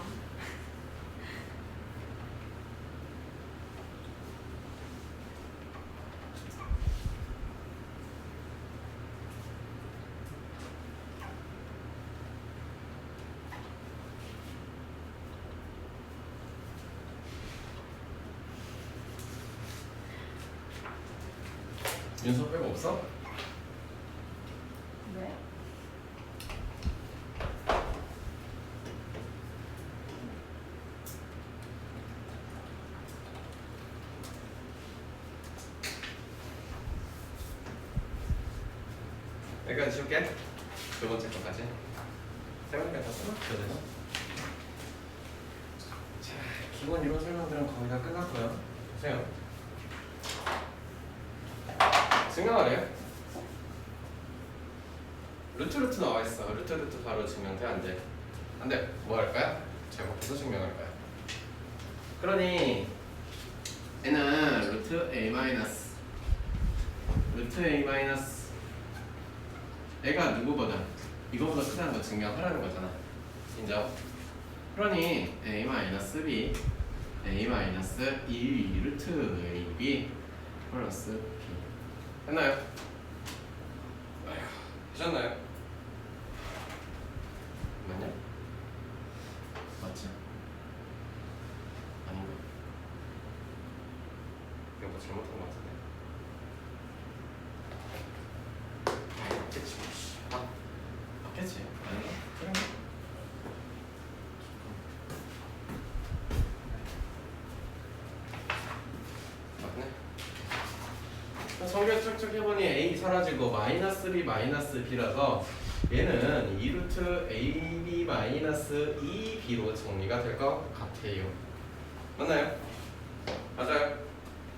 윤서 빼고 없어? 네? 여기까지 지울게. 두 번째 거까지. 세 번째까지 다 써놔? 그대로. 자, 기본 이론 설명들은 거의 다 끝났고요. 보세요. 증명하래요. 루트 나와 있어. 루트 바로 증명돼 안 돼? 안 돼. 뭐 할까요? 제곱해서 증명할까요? 그러니 얘는 루트 a 마이너스 얘가 누구보다 이거보다 크다는 거 증명하라는 거잖아. 인정? 그러니 a 마이너스 b a 마이너스 2 루트 ab 플러스 b 됐나요? 아휴, 되셨나요? 맞냐? 맞지? 아닌가? 이거 뭐 잘못한 거 같은데. 맞겠지 뭐. 맞겠지? 아닌가? 그래. 맞네. 성격 쭉쭉 해보니 a 사라지고 마이너스 b 마이너스 b라서 얘는 2루트 ab 마이너스 2b로 정리가 될 것 같아요. 맞나요? 맞아요.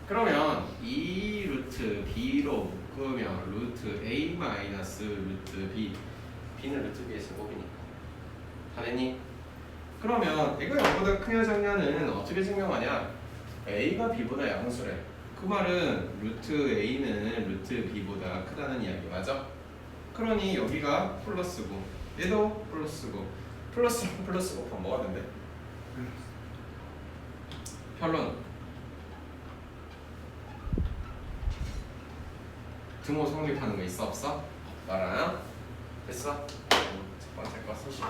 그러면 2루트 b로 묶으면 루트 a 마이너스 루트 b b는 루트 b의 제곱이니까 다 됐니? 그러면 이거 0보다 크냐 작냐는 어떻게 증명하냐? a가 b보다 양수래. 그 말은 루트 a는 루트 b보다 크다는 이야기 맞아? 그러니 여기가 플러스고 얘도 플러스고 플러스랑 플러스 곱하면 뭐가 된대? 결론 등호 성립하는 거 있어 없어? 없더라. 됐어? 첫 번째 거 수식.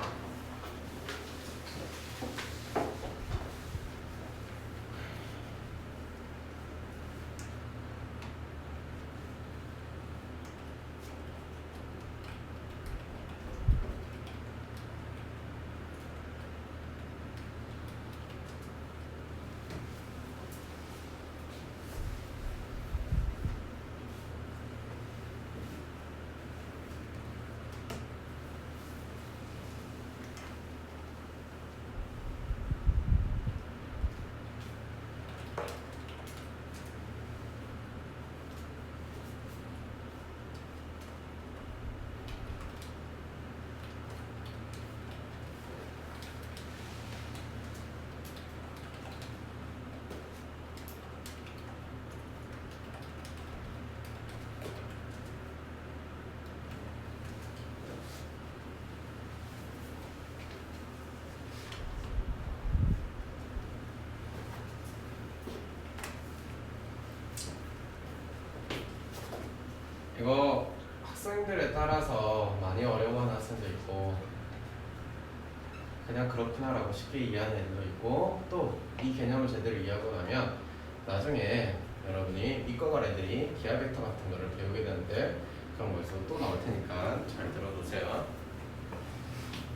이거 학생들에 따라서 많이 어려워하는 학생도 있고 그냥 그렇구나라고 쉽게 이해하는 애들도 있고 또 이 개념을 제대로 이해하고 나면 나중에 여러분이 이과관 애들이 기하 벡터 같은 거를 배우게 되는데 그런 거에서 또 나올 테니까 잘 들어두세요.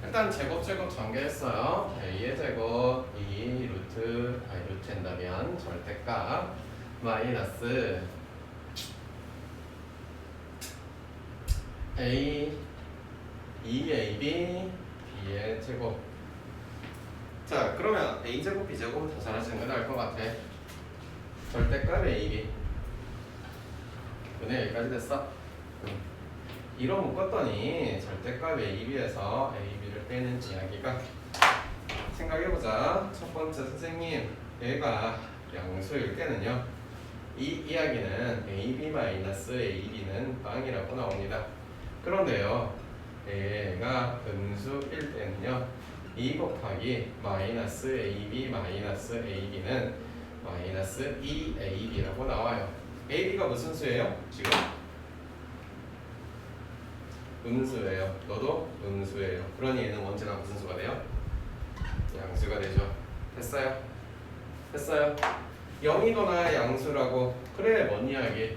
일단 제곱 전개했어요. a의 제곱 2 루트 한다면 절대값 마이너스 a 2ab b의 제곱. 자 그러면 a 제곱 b 제곱은 더 잘하시는 게 나을 것 같아. 절대값 ab 오늘 여기까지 됐어? 이로 묶었더니 절대값 ab에서 ab를 빼는 이야기가 생각해보자. 첫 번째 선생님 얘가 양수일 때는요 이 이야기는 ab-ab는 빵이라고 나옵니다. 그런데요 얘가 음수일 때는요 2 곱하기 마이너스 ab 마이너스 ab는 마이너스 2ab라고 나와요. ab가 무슨 수예요? 지금? 음수예요. 너도 음수예요. 그러니 얘는 언제나 무슨 수가 돼요? 양수가 되죠. 됐어요? 됐어요? 0이거나 양수라고. 그래 뭔 이야기?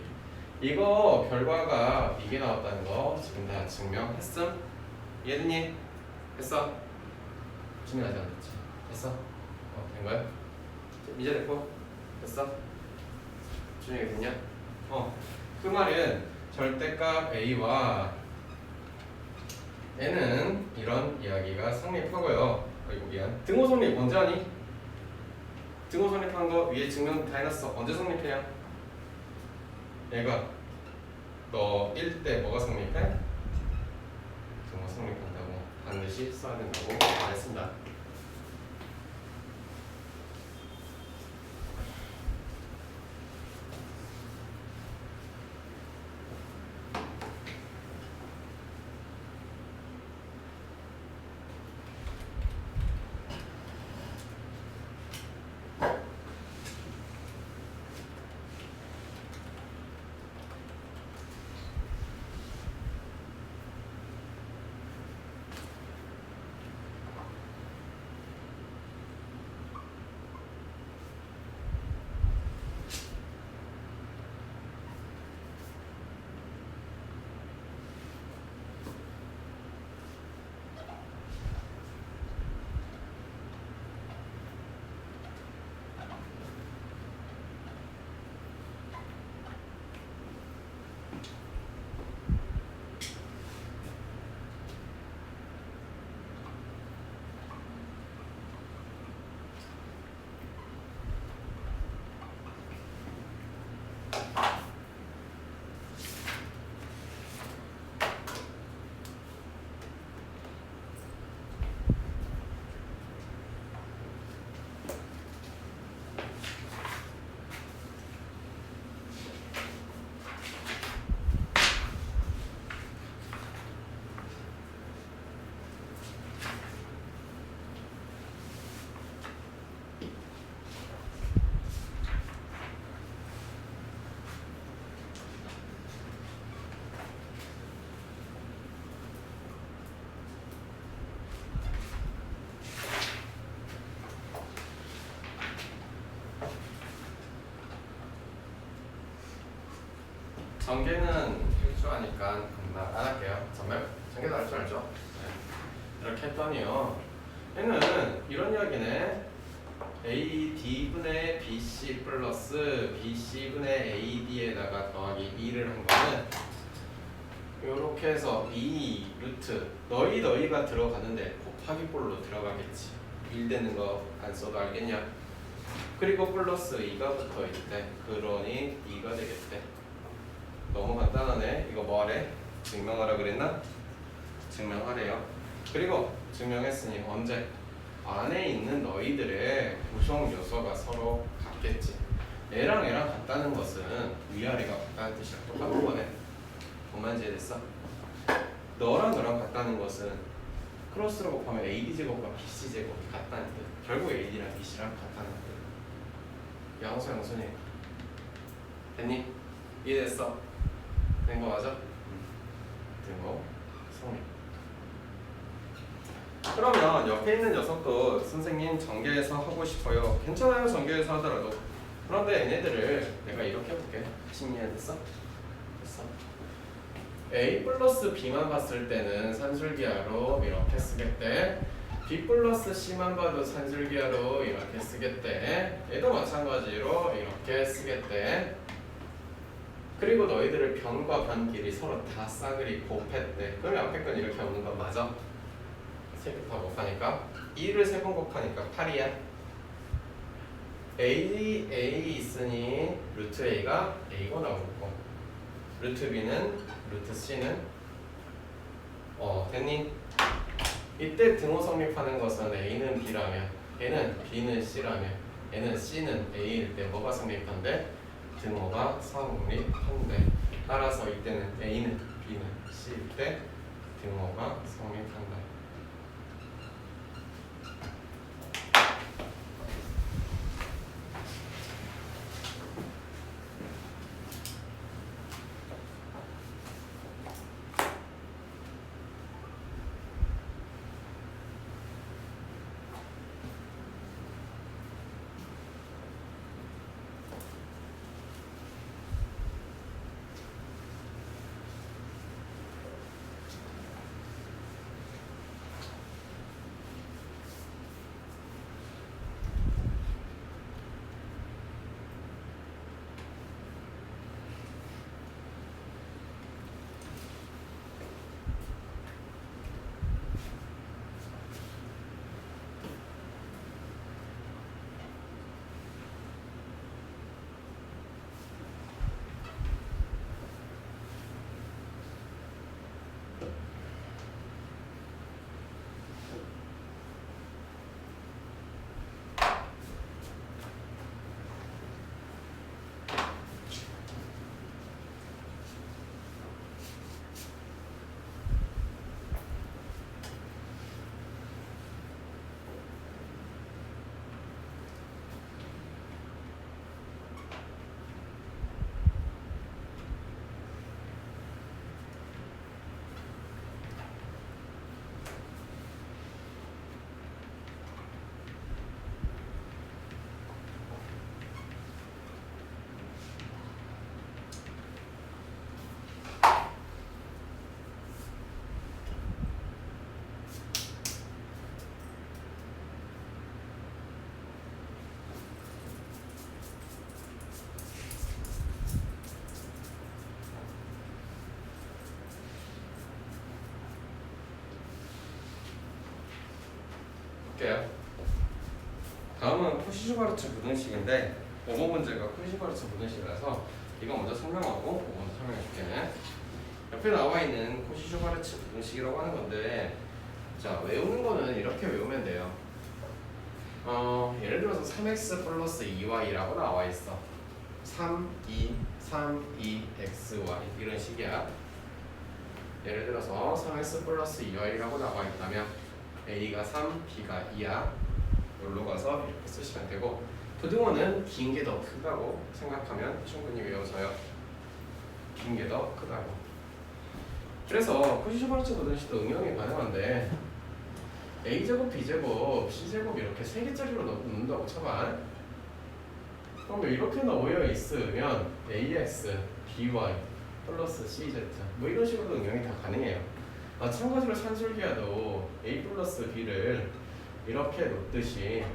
이거 결과가 이게 나왔다는 거 지금 다 증명했음? 이해됐니? 했어? 준이 아직 안 됐지? 했어? 된 거야? 이제 됐고? 됐어? 준이가 됐냐? 그 말은 절대값 A와 N은 이런 이야기가 성립하고요. 아이고 미안. 등호 성립 언제 하니? 등호 성립한 거 위에 증명 다 해놨어. 언제 성립해요? 얘가 너 1대 뭐가 성립해? 등호 성립한다고 반드시 써야 된다고 말했습니다. 전개는 필수하니까 금방 안 할게요. 정말 전개도 할 줄 알죠? 네. 이렇게 했더니요. 얘는 이런 이야기네. AD분의 BC 플러스 BC분의 AD에다가 더하기 2를 한 거는 이렇게 해서 2 루트 너희가 들어가는데 곱하기 꼴로 들어가겠지. 1 되는 거 안 써도 알겠냐? 그리고 플러스 2가 붙어 있대. 그러니 2가 되겠대. 너무 간단하네. 이거 뭐하래? 증명하라 그랬나? 증명하래요. 그리고 증명했으니 언제? 안에 있는 너희들의 구성 요소가 서로 같겠지. 얘랑 같다는 것은 위아래가 같다는 뜻이야. 똑같은 거네. 뭔 이해됐어? 너랑 같다는 것은 크로스로 곱하면 AD 제곱과 BC 제곱이 같다는 뜻. 결국 AD랑 BC랑 같다는 뜻. 양순이 됐니? 이해됐어? 된 거 맞아? 된 거 성립. 그러면 옆에 있는 녀석도 선생님 전개해서 하고 싶어요. 괜찮아요, 전개해서 하더라도. 그런데 얘네들을 내가 이렇게 해볼게. 이해됐어? 됐어. A 플러스 B만 봤을 때는 산술기하로 이렇게 쓰겠대. B 플러스 C만 봐도 산술기하로 이렇게 쓰겠대. 얘도 마찬가지로 이렇게 쓰겠대. 그리고 너희들을 변과 변끼리 서로 다 싸그리 곱했대. 그러면 앞에 건 이렇게 오는 건 맞아? 세 개 다 곱하니까 2를 3번 곱하니까 8이야. A 있으니 루트 A가 A가 나오고 루트 B는 루트 C는 됐니? 이때 등호 성립하는 것은 A는 B라면 얘는 B는 C라면 얘는 C는 A일 때 뭐가 성립한대? 등호가 성립한대. 따라서 이때는 A는 B는 C일 때 등호가 성립한다. 풀게요. 다음은 코시-슈바르츠 부등식인데 5번 문제가 코시-슈바르츠 부등식이라서 이거 먼저 설명하고 5번 설명해줄게. 옆에 나와 있는 코시-슈바르츠 부등식이라고 하는 건데, 자 외우는 거는 이렇게 외우면 돼요. 예를 들어서 3x 플러스 2y라고 나와 있어. 3, 2, xy 이런 식이야. 예를 들어서 3x 플러스 2y라고 나와 있다면 a가 3, b가 2야. 여기로 가서 이렇게 쓰시면 되고, 부등호는 긴 게 더 크다고 생각하면 충분히 외워져요. 긴 게 더 크다고. 그래서 코시-슈바르츠 부등식도 응용이 가능한데 a제곱, b제곱, c제곱 이렇게 세 개짜리로 넣는다고 쳐봐. 그럼 이렇게 놓여 있으면 ax, by 플러스 cz 뭐 이런 식으로 응용이 다 가능해요. 마찬가지로 산술기하도 a 플러스 b를 이렇게 놓듯이,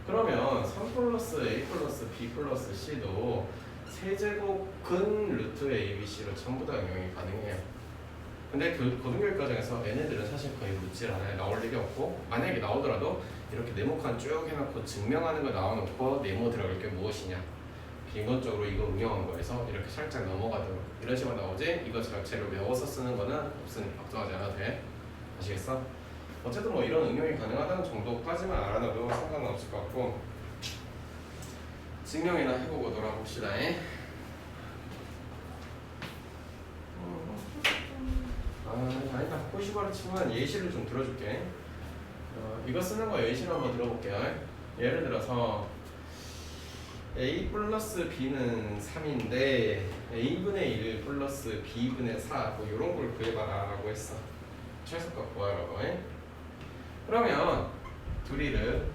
그러면 3 플러스 a 플러스 b 플러스 c도 세제곱근 루트 abc로 전부 다 응용이 가능해요. 근데 고등교육 과정에서 얘네들은 사실 거의 묻질 않아요. 나올 일이 없고, 만약에 나오더라도 이렇게 네모칸 쭉 해놓고 증명하는 거 나와놓고 네모 들어갈 게 무엇이냐, 기본적으로 이거 응용한 거에서 이렇게 살짝 넘어가도록 이런 식으로 나오지, 이거 자체로 외워서 쓰는 거는 없으니까 걱정하지 않아도 돼. 아시겠어? 어쨌든 뭐 이런 응용이 가능하다는 정도까지만 알아놔도 상관은 없을 것 같고, 증명이나 해보고 돌아봅시다. 아니다. 코시-슈바르츠만 예시를 좀 들어줄게. 이거 쓰는 거 예시를 한번 들어볼게요. 예를 들어서 a 플러스 b는 3인데 a분의 1 플러스 b분의 4 뭐 이런 걸 구해봐라 라고 했어. 최소값 구하라고. 그러면 둘이를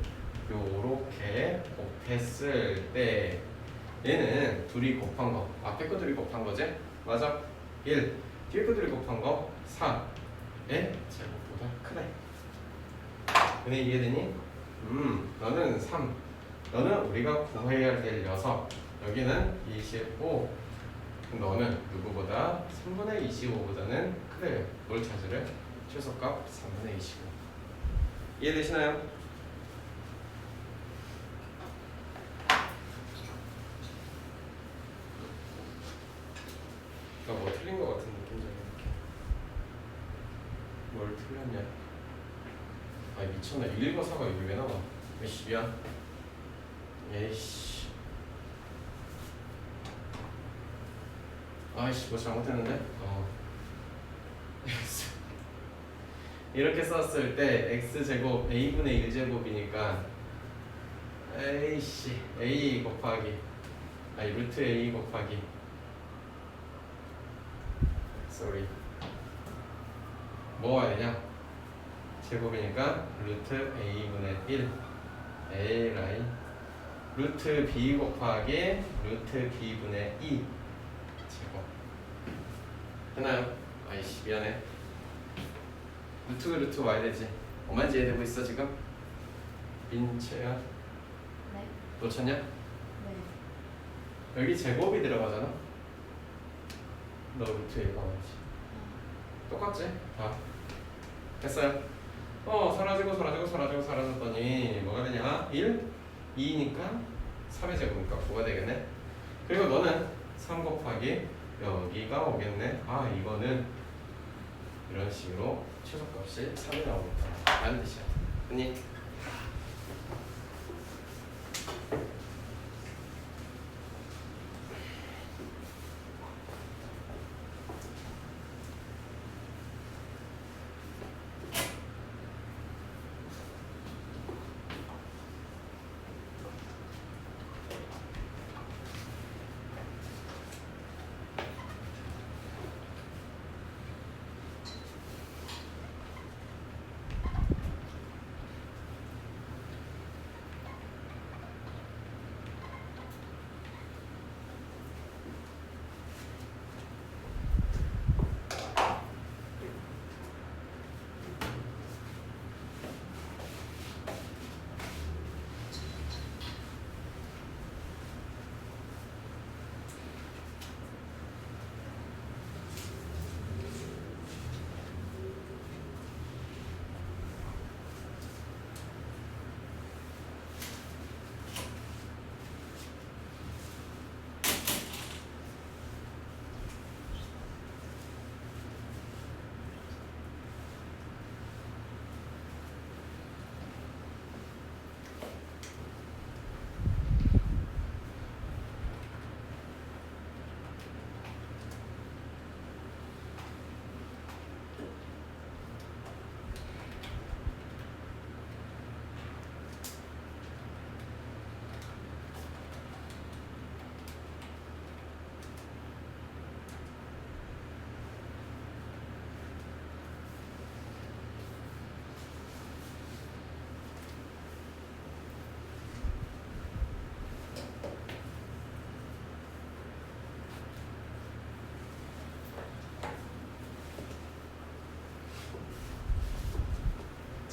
요렇게 곱했을 때 얘는 둘이 곱한 거, 앞에 거 둘이 곱한 거지? 맞아? 1, 뒤에 거 둘이 곱한 거 4의 제곱보다 크네. 근데 이해되니? 너는 3, 너는 우리가 구해야 될 6, 여기는 25, 너는 누구보다 3분의 25보다는 크래요. 뭘 찾으래? 최소값 3분의 25. 이해되시나요? 뭐 틀린 거 같은 느낌적인 느낌. 뭘 틀렸냐? 아이 미쳤나? 1과 4가 여기 왜 나와? 에이씨 미안. 에이씨. 아이씨 뭐 잘못했는데? 이렇게 썼을 때 x제곱 a분의 1제곱이니까 에이씨 a 곱하기 루트 a 곱하기 뭐 와야 되냐? 제곱이니까 루트 a분의 1 a 라인 루트 b 곱하기 루트 b분의 2 제곱. 되나요? 아이씨 미안해. 루트 와야 되지. 얼마인지 이해되고 있어 지금? 민채야 네. 놓쳤냐? 네. 여기 제곱이 들어가잖아. 너 루트에 나와야지. 똑같지? 다 됐어요. 사라졌더니 뭐가 되냐? 1, 2니까 3의 제곱이니까 9가 되겠네. 그리고 너는 3 곱하기 여기가 오겠네. 이거는 이런 식으로 최소값이 3이 나오겠다 라는 뜻이야. 됐니?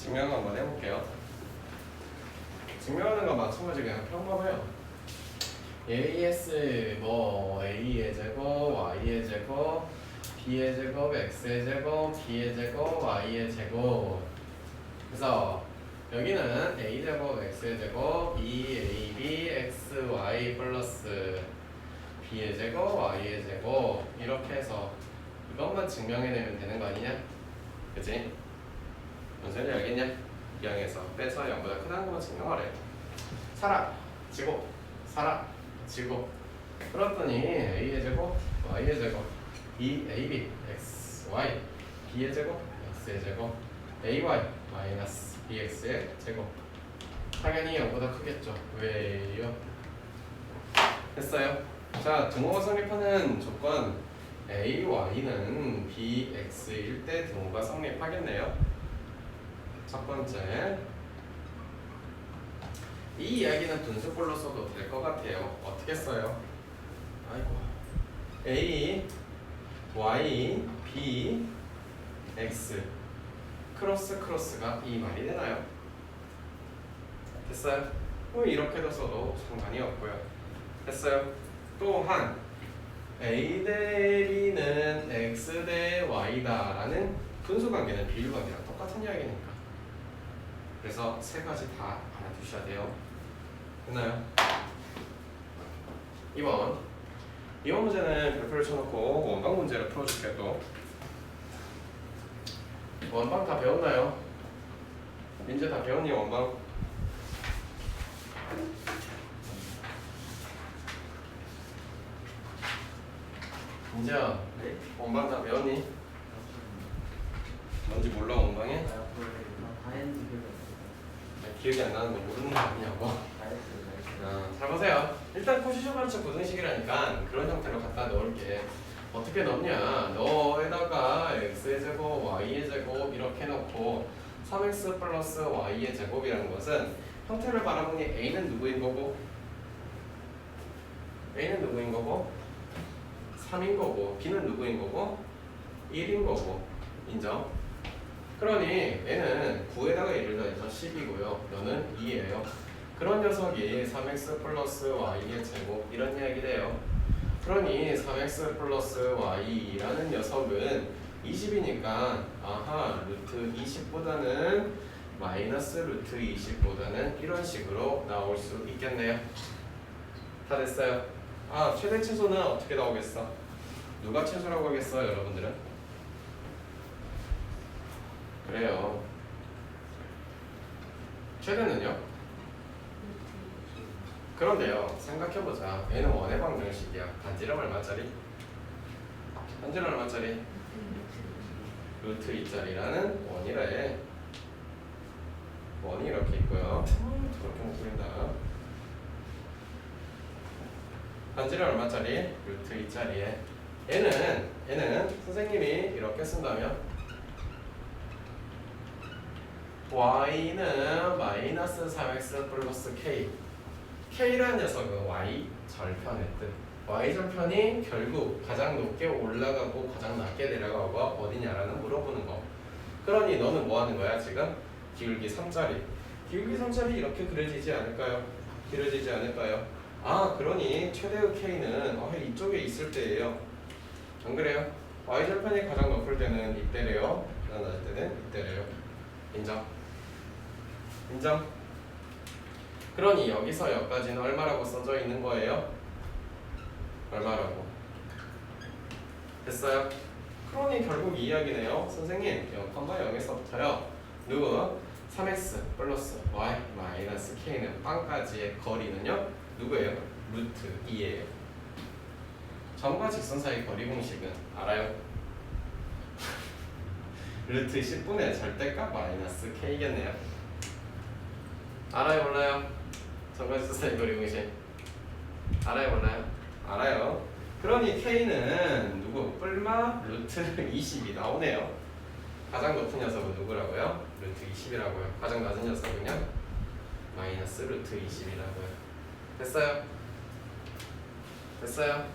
증명 한번 해볼게요. 증명하는 건 마찬가지 그냥 평범해요. AS 뭐 A의 제곱, Y의 제곱, B의 제곱, X의 제곱, D의 제곱, Y의 제곱. 그래서 여기는 A 제곱, X의 제곱, 2AB, XY 플러스 B의 제곱, Y의 제곱 이렇게 해서 이것만 증명해내면 되는 거 아니냐? 그치? 뭔 소리인지 알겠냐? 2항에서 빼서 0보다 크다는 것만 증명하래. 사라지고 사라지고 그랬더니 A의 제곱, Y의 제곱 2AB, XY B의 제곱, X의 제곱 AY 마이너스 BX의 제곱 당연히 0보다 크겠죠. 왜요? 됐어요. 자, 등호가 성립하는 조건 AY는 BX일 때 등호가 성립하겠네요. 첫 번째, 이 이야기는 분수꼴로 써도 될 것 같아요. 어떻게 써요? 아이고, A, Y, B, X 크로스가 이 말이 되나요? 됐어요? 이렇게도 써도 상관이 없고요. 됐어요? 또한 A 대 B는 X 대 Y다 라는 분수관계는 비율관계랑 똑같은 이야기니까. 그래서 세 가지 다 알아두셔야 돼요. 됐나요? 2번 문제는 별표를 쳐놓고 원방 문제를 풀어줄게요. 또 원방 다 배웠나요? 민재 다 배웠니 원방? 민재야 네? 원방 다 배웠니? 뭔지 몰라 원방에? 다 했는데 기억이 안 나는 거 모르는 거 아니냐고. 다 했어요. 잘 보세요. 일단 포지션 관측 고등식이라니까 그런 형태로 갖다 넣을게. 어떻게 넣냐? 너에다가 x의 제곱, y의 제곱 이렇게 넣고 3x 플러스 y의 제곱이라는 것은 형태를 바라보니 a는 누구인 거고 a는 누구인 거고 3인 거고 b는 누구인 거고 1인 거고 인정? 그러니 얘는 9에다가 1을 더해서 10이고요. 너는 2예요. 그런 녀석이 3x 플러스 y의 제곱 이런 이야기래요. 그러니 3x 플러스 y라는 녀석은 20이니까 아하 루트 20보다는 마이너스 루트 20보다는 이런 식으로 나올 수 있겠네요. 다 됐어요. 아 최대 최소는 어떻게 나오겠어? 누가 최소라고 하겠어요 여러분들은? 그래요. 최대는요? 그런데요 생각해보자. 얘는 원의 방정식이야. 반지름 얼마짜리? 반지름 얼마짜리? 루트 2짜리라는 원이래. 원이 이렇게 있고요. 그렇게 못 그린다. 반지름 얼마짜리? 루트 2짜리에 얘는 선생님이 이렇게 쓴다면 y는 마이너스 3x 플러스 k K라는 녀석은 Y 절편의 뜻. Y 절편이 결국 가장 높게 올라가고 가장 낮게 내려가고 어디냐라는 물어보는 거. 그러니 너는 뭐 하는 거야 지금? 기울기 3짜리. 기울기 3짜리 이렇게 그려지지 않을까요? 그려지지 않을까요? 아 그러니 최대의 K는 이쪽에 있을 때예요. 안 그래요? Y 절편이 가장 높을 때는 이때래요. 가장 낮을 때는 이때래요. 인정? 인정? 그러니 여기서 여기까지는 얼마라고 써져 있는 거예요? 얼마라고? 됐어요? 그러니 결국 이 이야기네요. 선생님 0,0에서부터요 누구? 3x 플러스 y 마이너스 k는 빵까지의 거리는요 누구예요? 루트 2예요. 점과 직선 사이 거리 공식은 알아요? 루트 10분의 절대값 마이너스 k겠네요. 알아요 몰라요? 점과 직선 사이 거리 공식 알아요 몰라요? 알아요. 그러니 k는 누구? 뿔마 루트 20이 나오네요. 가장 높은 녀석은 누구라고요? 루트 20이라고요. 가장 낮은 녀석은요? 마이너스 루트 20이라고요. 됐어요? 됐어요?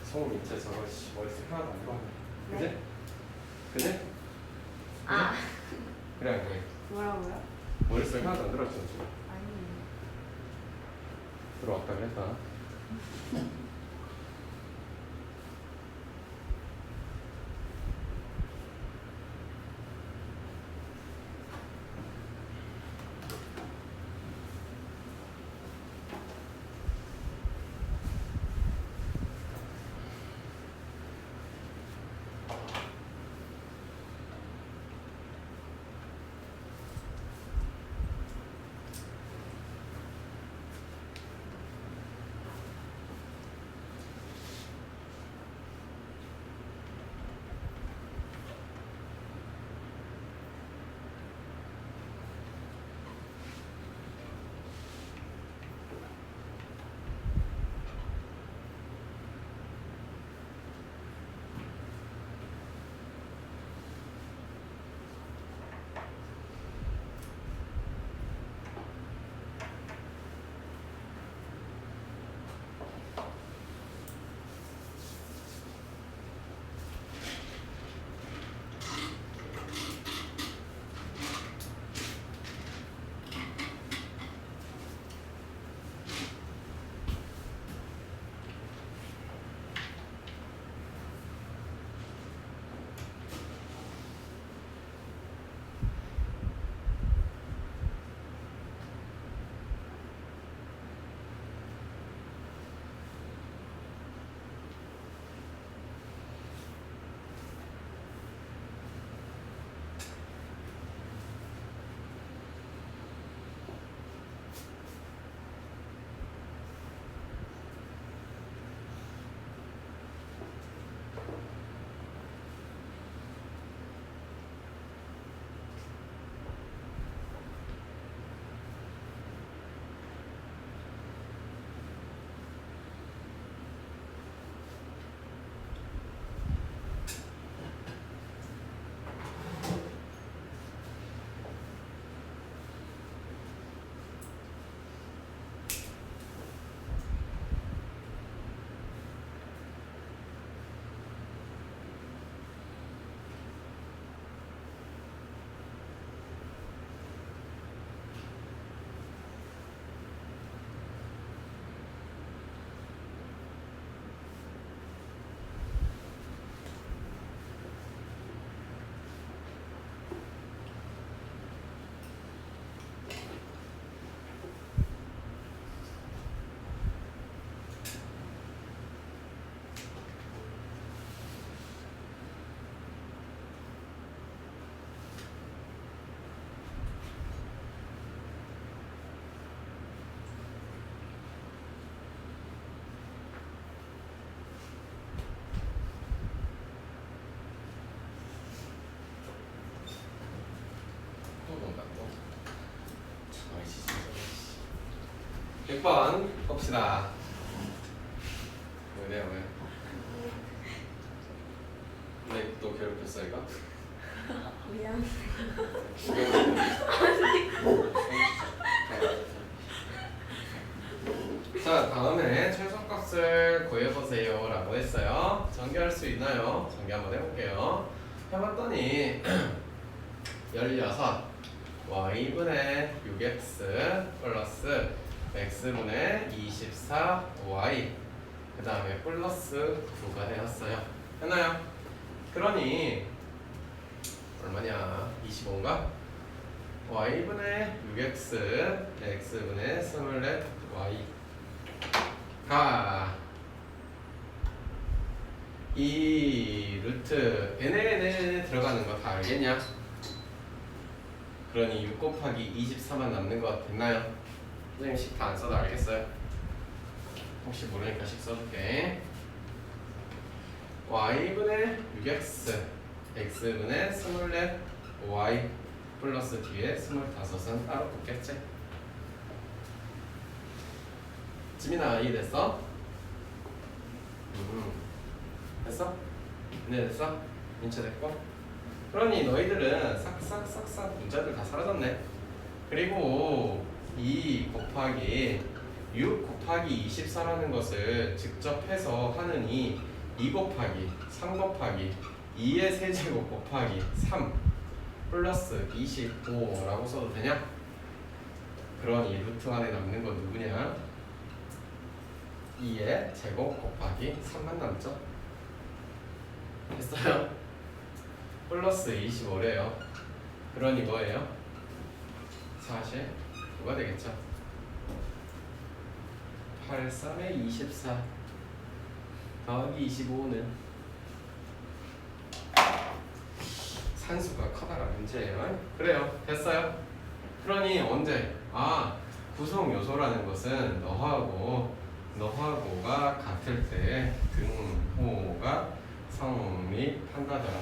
손 밑에 저거 머리색 하나도 안 들어오네. 그지? 그지? 아 그래 안 그래? 뭐라고요? 머릿속에 하나도 안 들어왔죠 지금. 아니에요. 들어왔다 그랬다. 또 본다고? 아이씨 진짜. 6번 봅시다. 왜래요 왜? 근데 또 괴롭혔어 이거? 미안. 자 다음에 최소값을 구해보세요 라고 했어요. 전개할 수 있나요? 전개 한번 해볼게요. 해봤더니 16 y분의 6x 플러스 x분의 24y 그 다음에 플러스 9가 되었어요. 했나요? 그러니 얼마냐? 25인가? y분의 6x x분의 24y 가 이 루트 n에 들어가는 거 다 알겠냐? 그러니 6 곱하기 24만 남는 거 됐나요? 선생님 식 다 안 써도 알겠어요? 혹시 모르니까 식 써줄게. y분의 6x x분의 24y 플러스 뒤에 25은 따로 붙겠지? 지민아 이해됐어? 됐어? 네 됐어? 인체됐고? 그러니 너희들은 싹싹싹싹 문자들 다 사라졌네. 그리고 2 곱하기 6 곱하기 24라는 것을 직접 해서 하느니 2 곱하기 3 곱하기 2의 세제곱 곱하기 3 플러스 25라고 써도 되냐? 그러니 루트 안에 남는 건 누구냐? 2의 제곱 곱하기 3만 남죠? 됐어요? 플러스 25래요. 그러니 뭐예요? 49가 되겠죠? 8, 3에 24 더하기 25는 산수가 커다란 문제예요. 그래요. 됐어요. 그러니 언제? 구성 요소라는 것은 너하고가 같을 때 등호가 성립한다더라.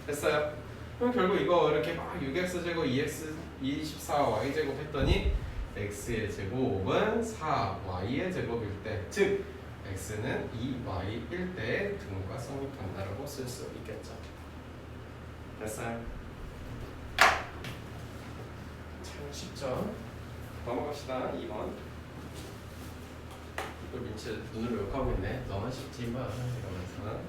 됐어요? 그럼 결국 이거 이렇게 막 6x제곱 2x 24y제곱 했더니 x의 제곱은 4y의 제곱일 때, 즉 x는 2y일 때 등호가 성립한다라고 쓸 수 있겠죠. 됐어요? 참 쉽죠? 넘어갑시다. 2번. 이걸 민치 눈으로 욕하고 있네. 너만 쉽지 마 이러면서.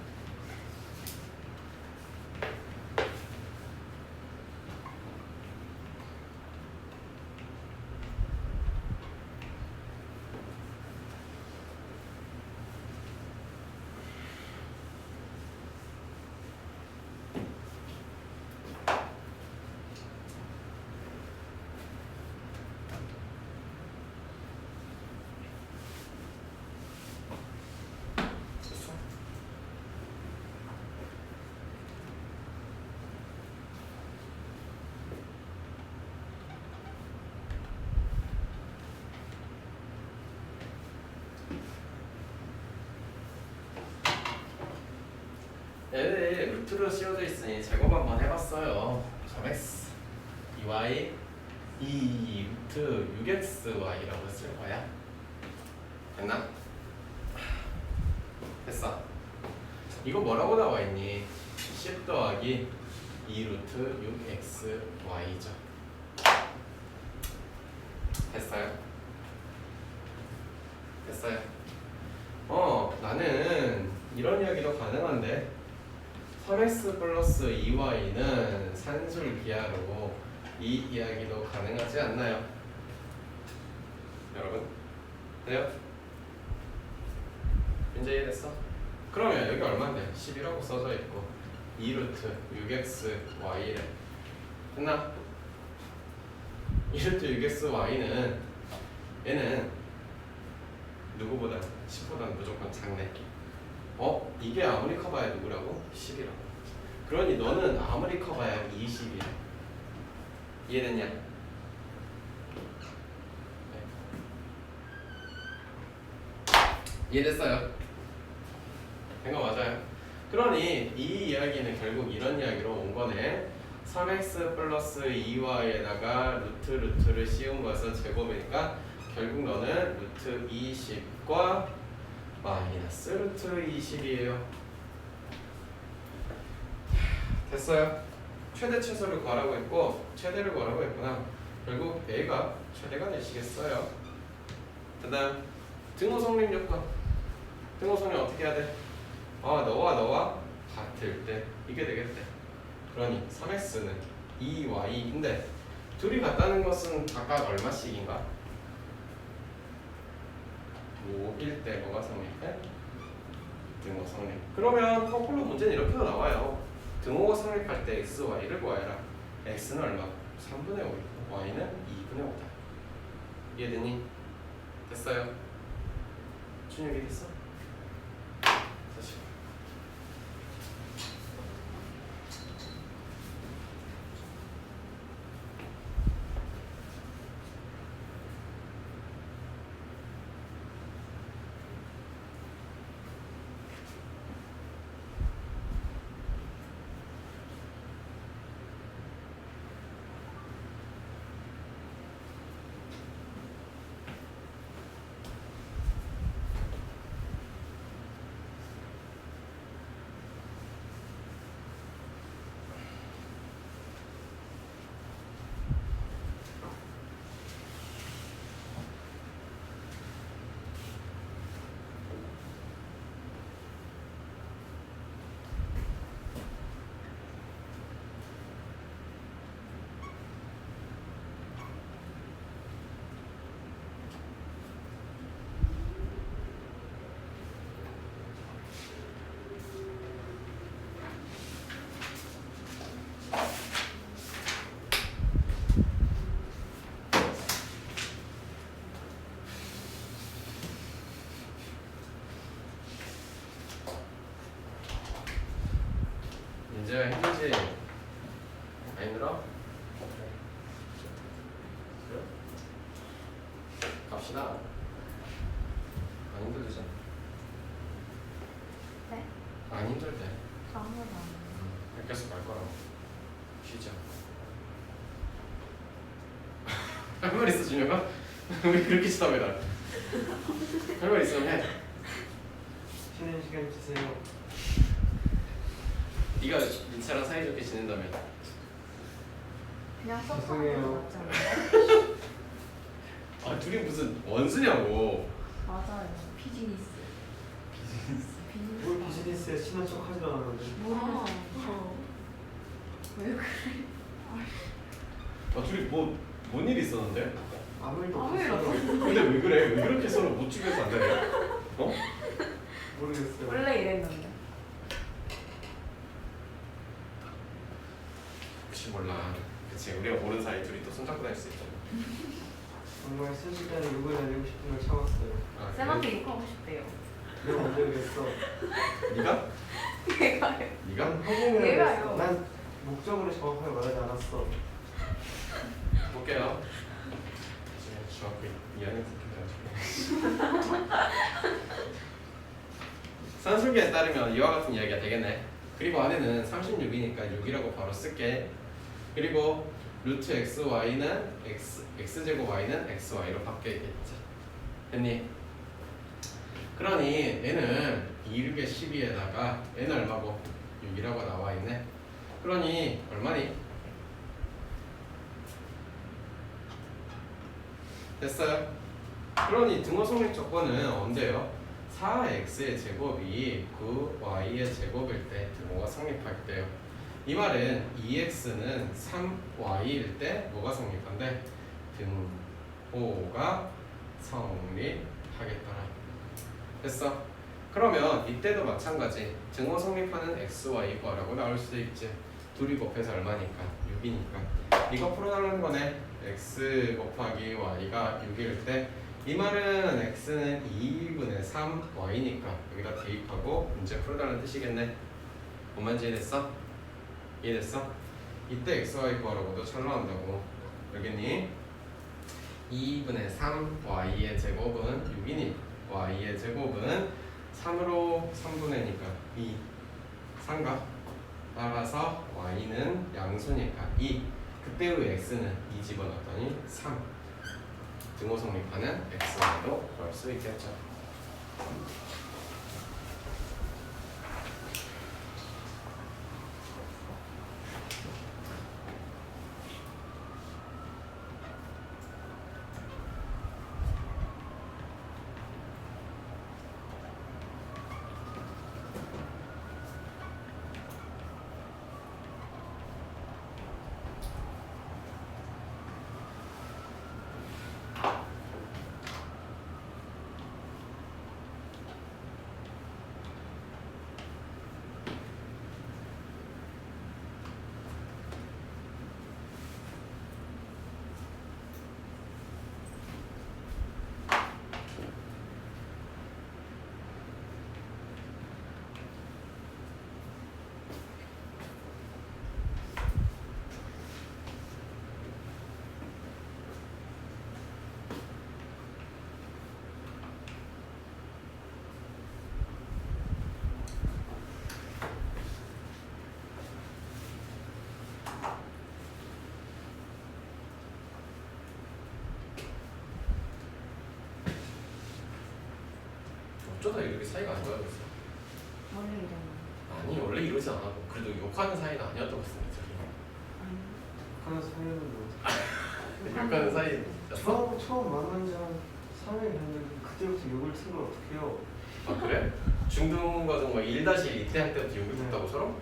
얘네 루트로 씌워져 있으니 제곱 한번 해봤어요. x 2y 2 루트 6xy라고 쓸 거야. 됐나? 됐어. 이거 뭐라고 나와 있니? 10 더하기 2 루트 6xy죠. 됐어요? 됐어요? 나는 이런 이야기도 가능한데 3x 플러스 2y는 산술 기하로 이 이야기도 가능하지 않나요? 여러분? 돼요? 이제 이해됐어? 그러면 여기 얼마인데? 10이라고 써져 있고 2루트 6xy래. 됐나? 2루트 6xy는 얘는 누구보다 10보다는 무조건 작네. 이게 아무리 커봐야 누구라고? 10이라고. 그러니 너는 아무리 커봐야 20이야. 이해됐냐? 네. 이해됐어요? 된 거 맞아요? 그러니 이 이야기는 결국 이런 이야기로 온 거네. 3x 플러스 2y에다가 루트를 씌운 거에서 제곱이니까 결국 너는 루트 20과 마이너스 루트 20이에요. 됐어요? 최대 최소를 구하라고 했고 최대를 구하라고 했구나. 결국 a가 최대가 되시겠어요. 그 다음 등호 성립 요건. 등호 성립 어떻게 해야 돼? 너와 같을 때 이게 되겠대. 그러니 3x는 2y인데 둘이 같다는 것은 각각 얼마씩인가? 5일 때 뭐가 성립해? 등호 성립. 그러면 거꾸로 문제는 이렇게도 나와요. 등호가 성립할 때 x, y를 구하여라. x는 얼마? 3분의 5이고 y는 2분의 5다. 이해되니? 됐어요? 준혁이 됐어? 다시. 문제가 힘들지? 안 힘들어? 갑시다. 안 힘들잖아. 네? 안 힘들대. 아무도 안 계속 갈 거라고. 쉬자. 할 말 있어 준혁아? 왜 그렇게 쳐다보나? 할 말 있으면 해. 쉬는 시간 주세요. 네가 민채랑 사이좋게 지낸다며. 그냥 죄송해요. 써서 맞잖아요. 아 둘이 무슨 원수냐고. 맞아요. 비즈니스. 뭘 비즈니스에 친한 척 하지도 않았는데. 모르겠어. 왜 그래? 아 둘이 뭔 일이 있었는데? 아무 일도 아무 일 없었어요. 근데 왜 그래? 왜 그렇게 서로 못 죽여서 안 되냐? 어? 모르겠어요. 원래 이랬는데. 혹시 몰라. 그치 우리가 모르는 사이 둘이 또 손잡고 다닐 수 있잖아. 정말 순식간에 욕을 날리고 싶은 걸 참았어요. 아, 쌤한테 욕하고 싶대요. 내가 먼저 그랬어. 네가? 내가요. 네가? 한국인을 내가요. 그랬어. 난 목적으로 정확하게 말하지 않았어. 볼게요. 중학교 2학년 국회가지고 산술기에 따르면 이와 같은 이야기가 되겠네. 그리고 안에는 36이니까 6이라고 바로 쓸게. 그리고 루트 xy는 x제곱 y는 xy로 바뀌겠죠. 됐니? 그러니 n은 2, 6에 12에다가 n은 얼마고? 6이라고 나와 있네. 그러니 얼마니? 됐어요? 그러니 등호성립 조건은 언제요? 4x의 제곱이 9y의 제곱일 때 등호가 성립할 때요. 이 말은 2x는 3y일 때 뭐가 성립한대? 등호가 성립하겠더라. 됐어? 그러면 이때도 마찬가지. 등호 성립하는 xy 거라고 나올 수도 있지. 둘이 곱해서 얼마니까? 6이니까. 이거 풀어달라는 거네. x 곱하기 y가 6일 때 이 말은 x는 2분의 3 y니까 여기다 대입하고 문제 풀어달라는 뜻이겠네. 뭔 이해됐어? 이해됐어? 이때 xy 구하라고도 잘 나온다고. 알겠니? 2분의 3 y의 제곱은 6이니 y의 제곱은 3으로 3분의니까 2 3가 따라서 y는 양수니까 2 그때의 x는 2 집어넣었더니 3 등호 성립하는 xy도 구할 수 있겠죠. 어쩌다 이렇게 사이가 안 좋아졌어? 원래 이랬는데. 아니 원래 이러지 않아도 그래도 욕하는 사이는 아니었다고 했습니다. 하나 사이는 뭐. 욕하는 사이였어? 처음 만난 지 한 3일 됐는데 그때부터 욕을 틀면 어떡해요? 아 그래? 중등과정 뭐 1-1 이때 할 때부터 욕을 듣다고 서로?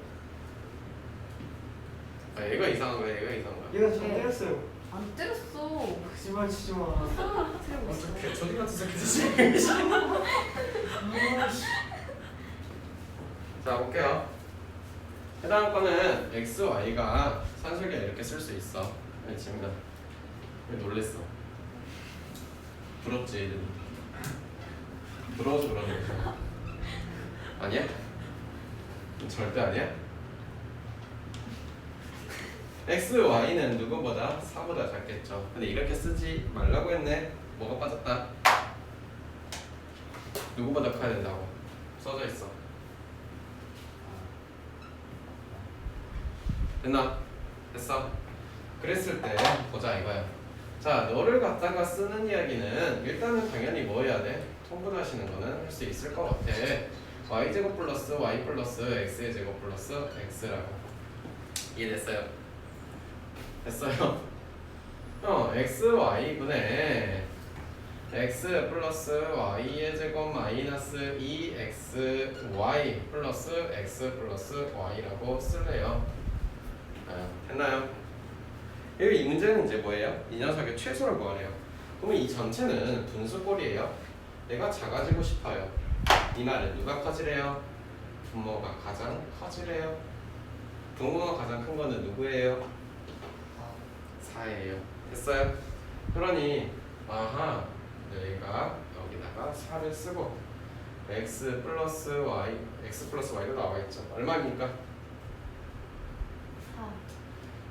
아 얘가 이상한 거야 얘가 이상한 거야. 얘가 저 네. 때렸어요. 안 때렸어. 거짓말 치지 마. 어떻게 저기 같은 새끼지? 자 볼게요. 해당 거는 x, y가 산술기에 이렇게 쓸 수 있어. 알겠습니다. 왜 놀랬어? 부럽지 이름이. 부러워서 그러는 거야. 아니야? 절대 아니야? x, y는 누구보다 4보다 작겠죠. 근데 이렇게 쓰지 말라고 했네. 뭐가 빠졌다? 누구보다 커야 된다고 써져 있어. 됐나? 됐어? 그랬을 때 보자 이거야. 자, 너를 갖다가 쓰는 이야기는 일단은 당연히 뭐 해야 돼? 통분하시는 거는 할 수 있을 것 같아. y제곱 플러스 y 플러스 x의 제곱 플러스 x라고. 이해됐어요? 됐어요? x, y분의 x 플러스 y의 제곱 마이너스 2x y 플러스 x 플러스 y라고 쓸래요. 됐나요? 이 문제는 이제 뭐예요? 이 녀석의 최소를 구하래요. 그러면 이 전체는 분수꼴이에요. 얘가 작아지고 싶어요. 이 말은 누가 커지래요? 분모가 가장 커지래요. 분모가 가장 큰 거는 누구예요? 4예요. 됐어요? 그러니 아하, 얘가 여기다가 4를 쓰고 x 플러스 y가 나와있죠. 얼마입니까?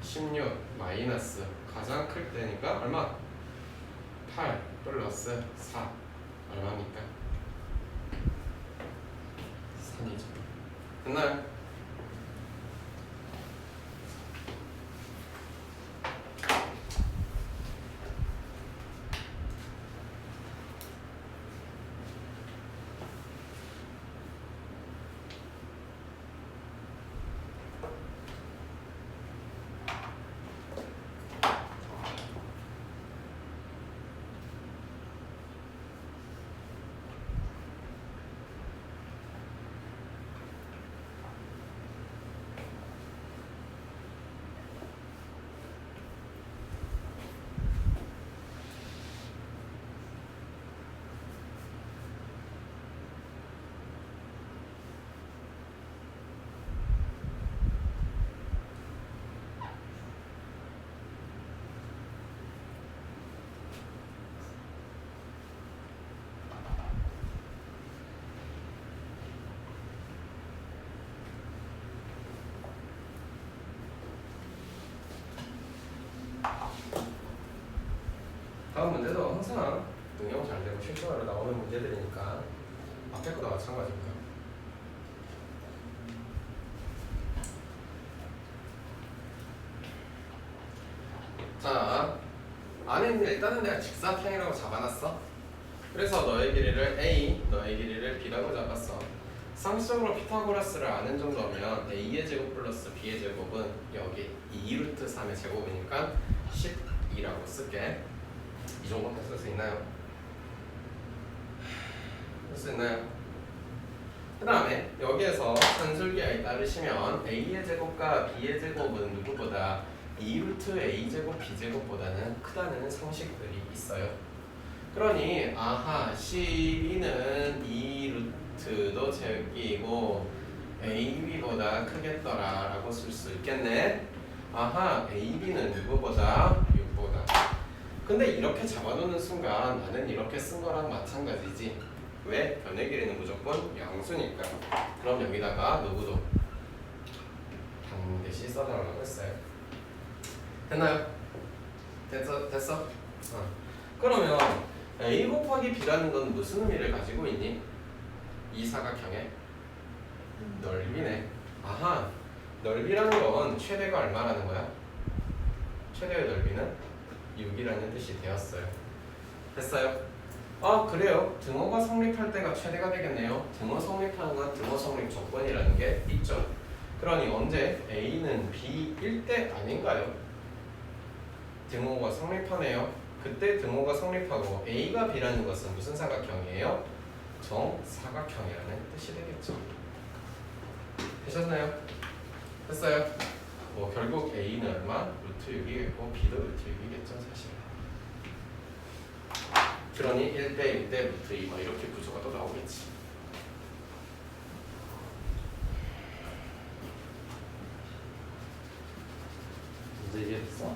16 마이너스 가장 클 때니까 얼마? 8 플러스 4 얼마입니까? 3이죠. 됐나요? 다음 문제도 항상 응용 잘 되고 실전으로 나오는 문제들이니까 앞에 거도 마찬가지고요. 자, 안에 있는 일단은 내가 직사평이라고 잡아놨어. 그래서 너의 길이를 A, 너의 길이를 B라고 잡았어. 상식적으로 피타고라스를 아는 정도면 A의 제곱 플러스 B의 제곱은 여기 2루트 3의 제곱이니까 12라고 쓸게. 이 정도면 쓸 수 있나요? 쓸 수 있나요? 그 다음에 여기에서 산술기하에 따르시면 A의 제곱과 B의 제곱은 누구보다 2루트 A제곱 B제곱보다는 크다는 상식들이 있어요. 그러니 아하 CB는 2루트도 제끼고 AB보다 크겠더라 라고 쓸 수 있겠네. 아하 AB는 누구보다 6보다. 근데 이렇게 잡아놓는 순간 나는 이렇게 쓴 거랑 마찬가지지. 왜? 변의 길이는 무조건 양수니까. 그럼 여기다가 누구도 반드시 써달라고 했어요. 됐나요? 됐어? 그러면 A 곱하기 B라는 건 무슨 의미를 가지고 있니? 이 사각형의 넓이네. 아하, 넓이라는 건 최대가 얼마라는 거야? 최대의 넓이는 6이라는 뜻이 되었어요. 됐어요? 그래요. 등호가 성립할 때가 최대가 되겠네요. 등호 성립하는 건 등호 성립 조건이라는 게 있죠. 그러니 언제 A는 B일 때 아닌가요? 등호가 성립하네요. 그때 등호가 성립하고 A가 B라는 것은 무슨 사각형이에요? 정사각형이라는 뜻이 되겠죠. 되셨나요? 됐어요? 뭐 결국 A는 얼마? 루트 6이겠고 B도 루트 6이겠죠 사실. 그러니 1대 1대 루트 2 뭐 이렇게 구조가 또 나오겠지. 이제 이해됐어?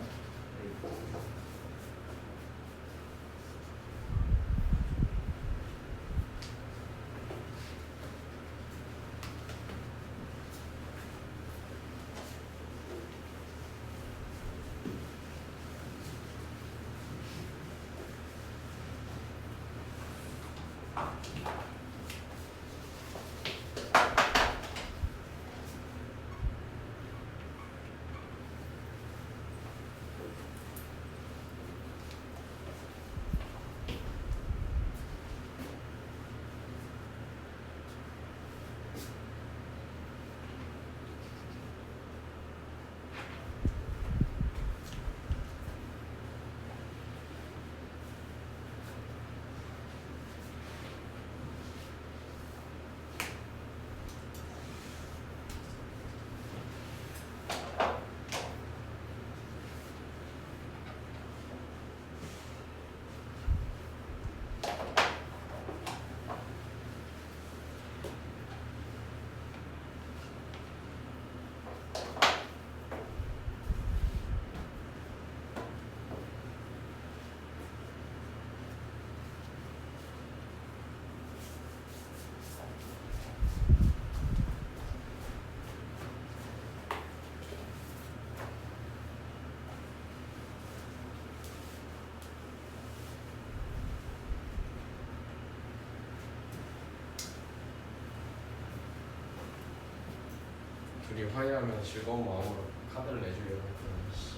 둘이 화해하면 즐거운 마음으로 카드를 내주려고 했더니 씨.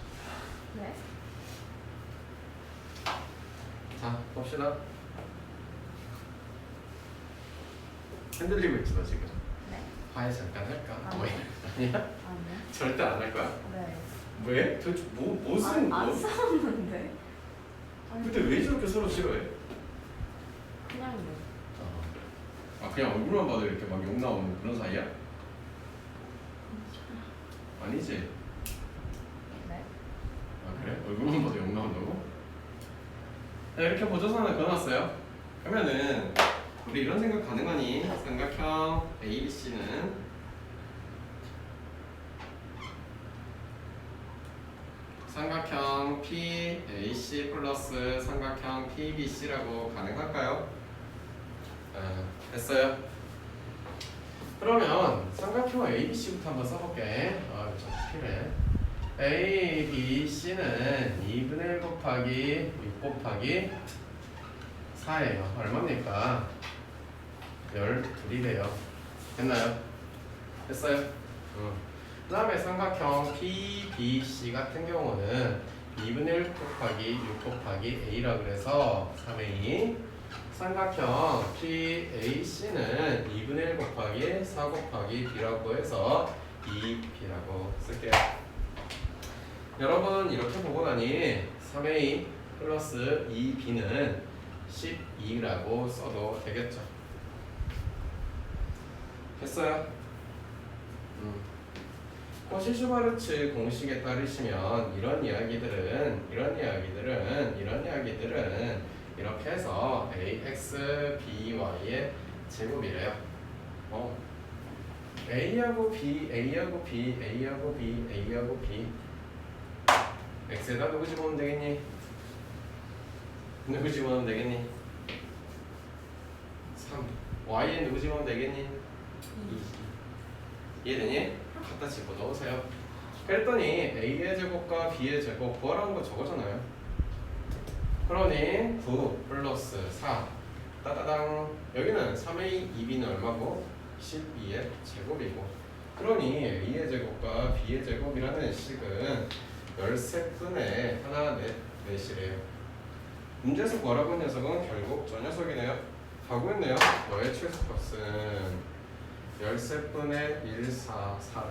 네? 자 봅시다. 흔들리고 있지 너 지금. 네? 화해 잠깐 할까? 아, 뭐 네. 아니야? 아니요. 절대 안 할 거야? 네. 왜? 도대체 뭐 쓰는 안 거? 싸웠는데? 아니, 근데 왜 저렇게 서로 싫어해? 그냥요. 아 그냥 얼굴만 봐도 이렇게 막 욕 나오는 그런 사이야? 아니지? 네? 아 그래? 얼굴만 봐도 욕 나온다고? 자 이렇게 보조선을 그어놨어요. 그러면은 우리 이런 생각 가능하니? 삼각형 ABC는 삼각형 PAC 플러스 삼각형 PBC라고 가능할까요? 됐어요. 그러면 삼각형 ABC부터 한번 써볼게. 좀 필요해. ABC는 2분의 1 곱하기 6 곱하기 4예요. 얼마입니까? 12이래요. 됐나요? 됐어요? 그 다음에 삼각형 PBC 같은 경우는 2분의 1 곱하기 6 곱하기 A라 그래서 3A. 삼각형 PAC는 2분의 1 곱하기 4 곱하기 B라고 해서 2B라고 쓸게요. 여러분 이렇게 보고 나니 3A 플러스 2B는 12라고 써도 되겠죠. 됐어요? 코시-슈바르츠 공식에 따르시면 이런 이야기들은 이렇게 해서 ax, by의 제곱이래요. a하고 b, a하고 b, a하고 b, a하고 b. x에다 누구 집어넣으면 되겠니? 누구 집어넣으면 되겠니? 3. y에 누구 집어넣으면 되겠니? 2. 이해되니? 갖다 집어넣으세요. 그랬더니 a의 제곱과 b의 제곱 구하라는 거 저거잖아요. 그러니 9 플러스 4 따다당. 여기는 3a 2b는 얼마고? 12의 제곱이고. 그러니 a의 제곱과 b의 제곱이라는 식은 13분의 하나 넷이래요. 문제에서 구하라고 한 녀석은 결국 저 녀석이네요. 하고 있네요. 너의 최소값은 13분의 1, 4, 4를.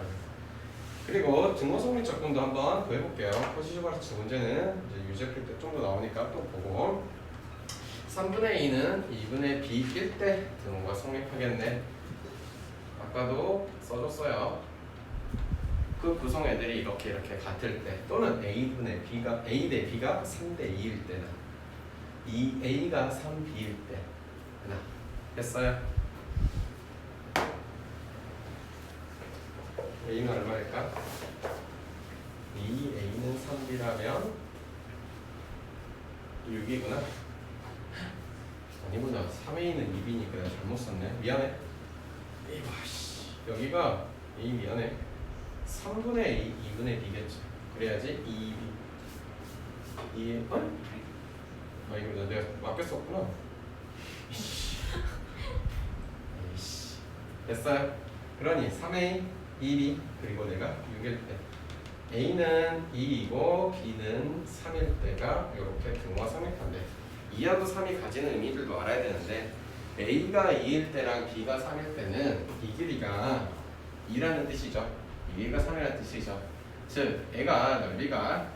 그리고 등호성립 적분도 한번 더 해볼게요. 코시-슈바르츠 문제는 이제 유제 풀 때 좀 더 나오니까 또 보고. 3분의 2는 2분의 b일 때 등호가 성립하겠네. 아까도 써줬어요. 그 구성 애들이 이렇게 같을 때, 또는 a분의 b가 a 대 b가 3대 2일 때나 2a가 3b일 때나. 됐어요? a는 얼마일까? 2a는 3b라면 6이구나. 아니구나. 3a는 2b니까 내가 잘못 썼네. 미안해. 여기가 a 미안해. 3분의 a, 2분의 b겠지. 그래야지 2b. 2에 어? 아 이거 내가 맡겼었구나. 됐어요? 그러니 3A, 2B 그리고 내가 6일 때 A는 2이고 B는 3일 때가 이렇게 등호가 성립한대. 2하고 3이 가지는 의미들도 알아야 되는데 A가 2일 때랑 B가 3일 때는 이 길이가 2라는 뜻이죠. 이 길이가 3이라는 뜻이죠. 즉 애가 넓이가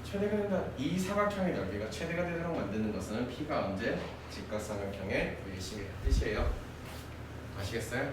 최대가 된다. 이 사각형의 넓이가 최대가 되도록 만드는 것은 P가 언제 직각삼각형의 부일심이라는 뜻이에요. 아시겠어요?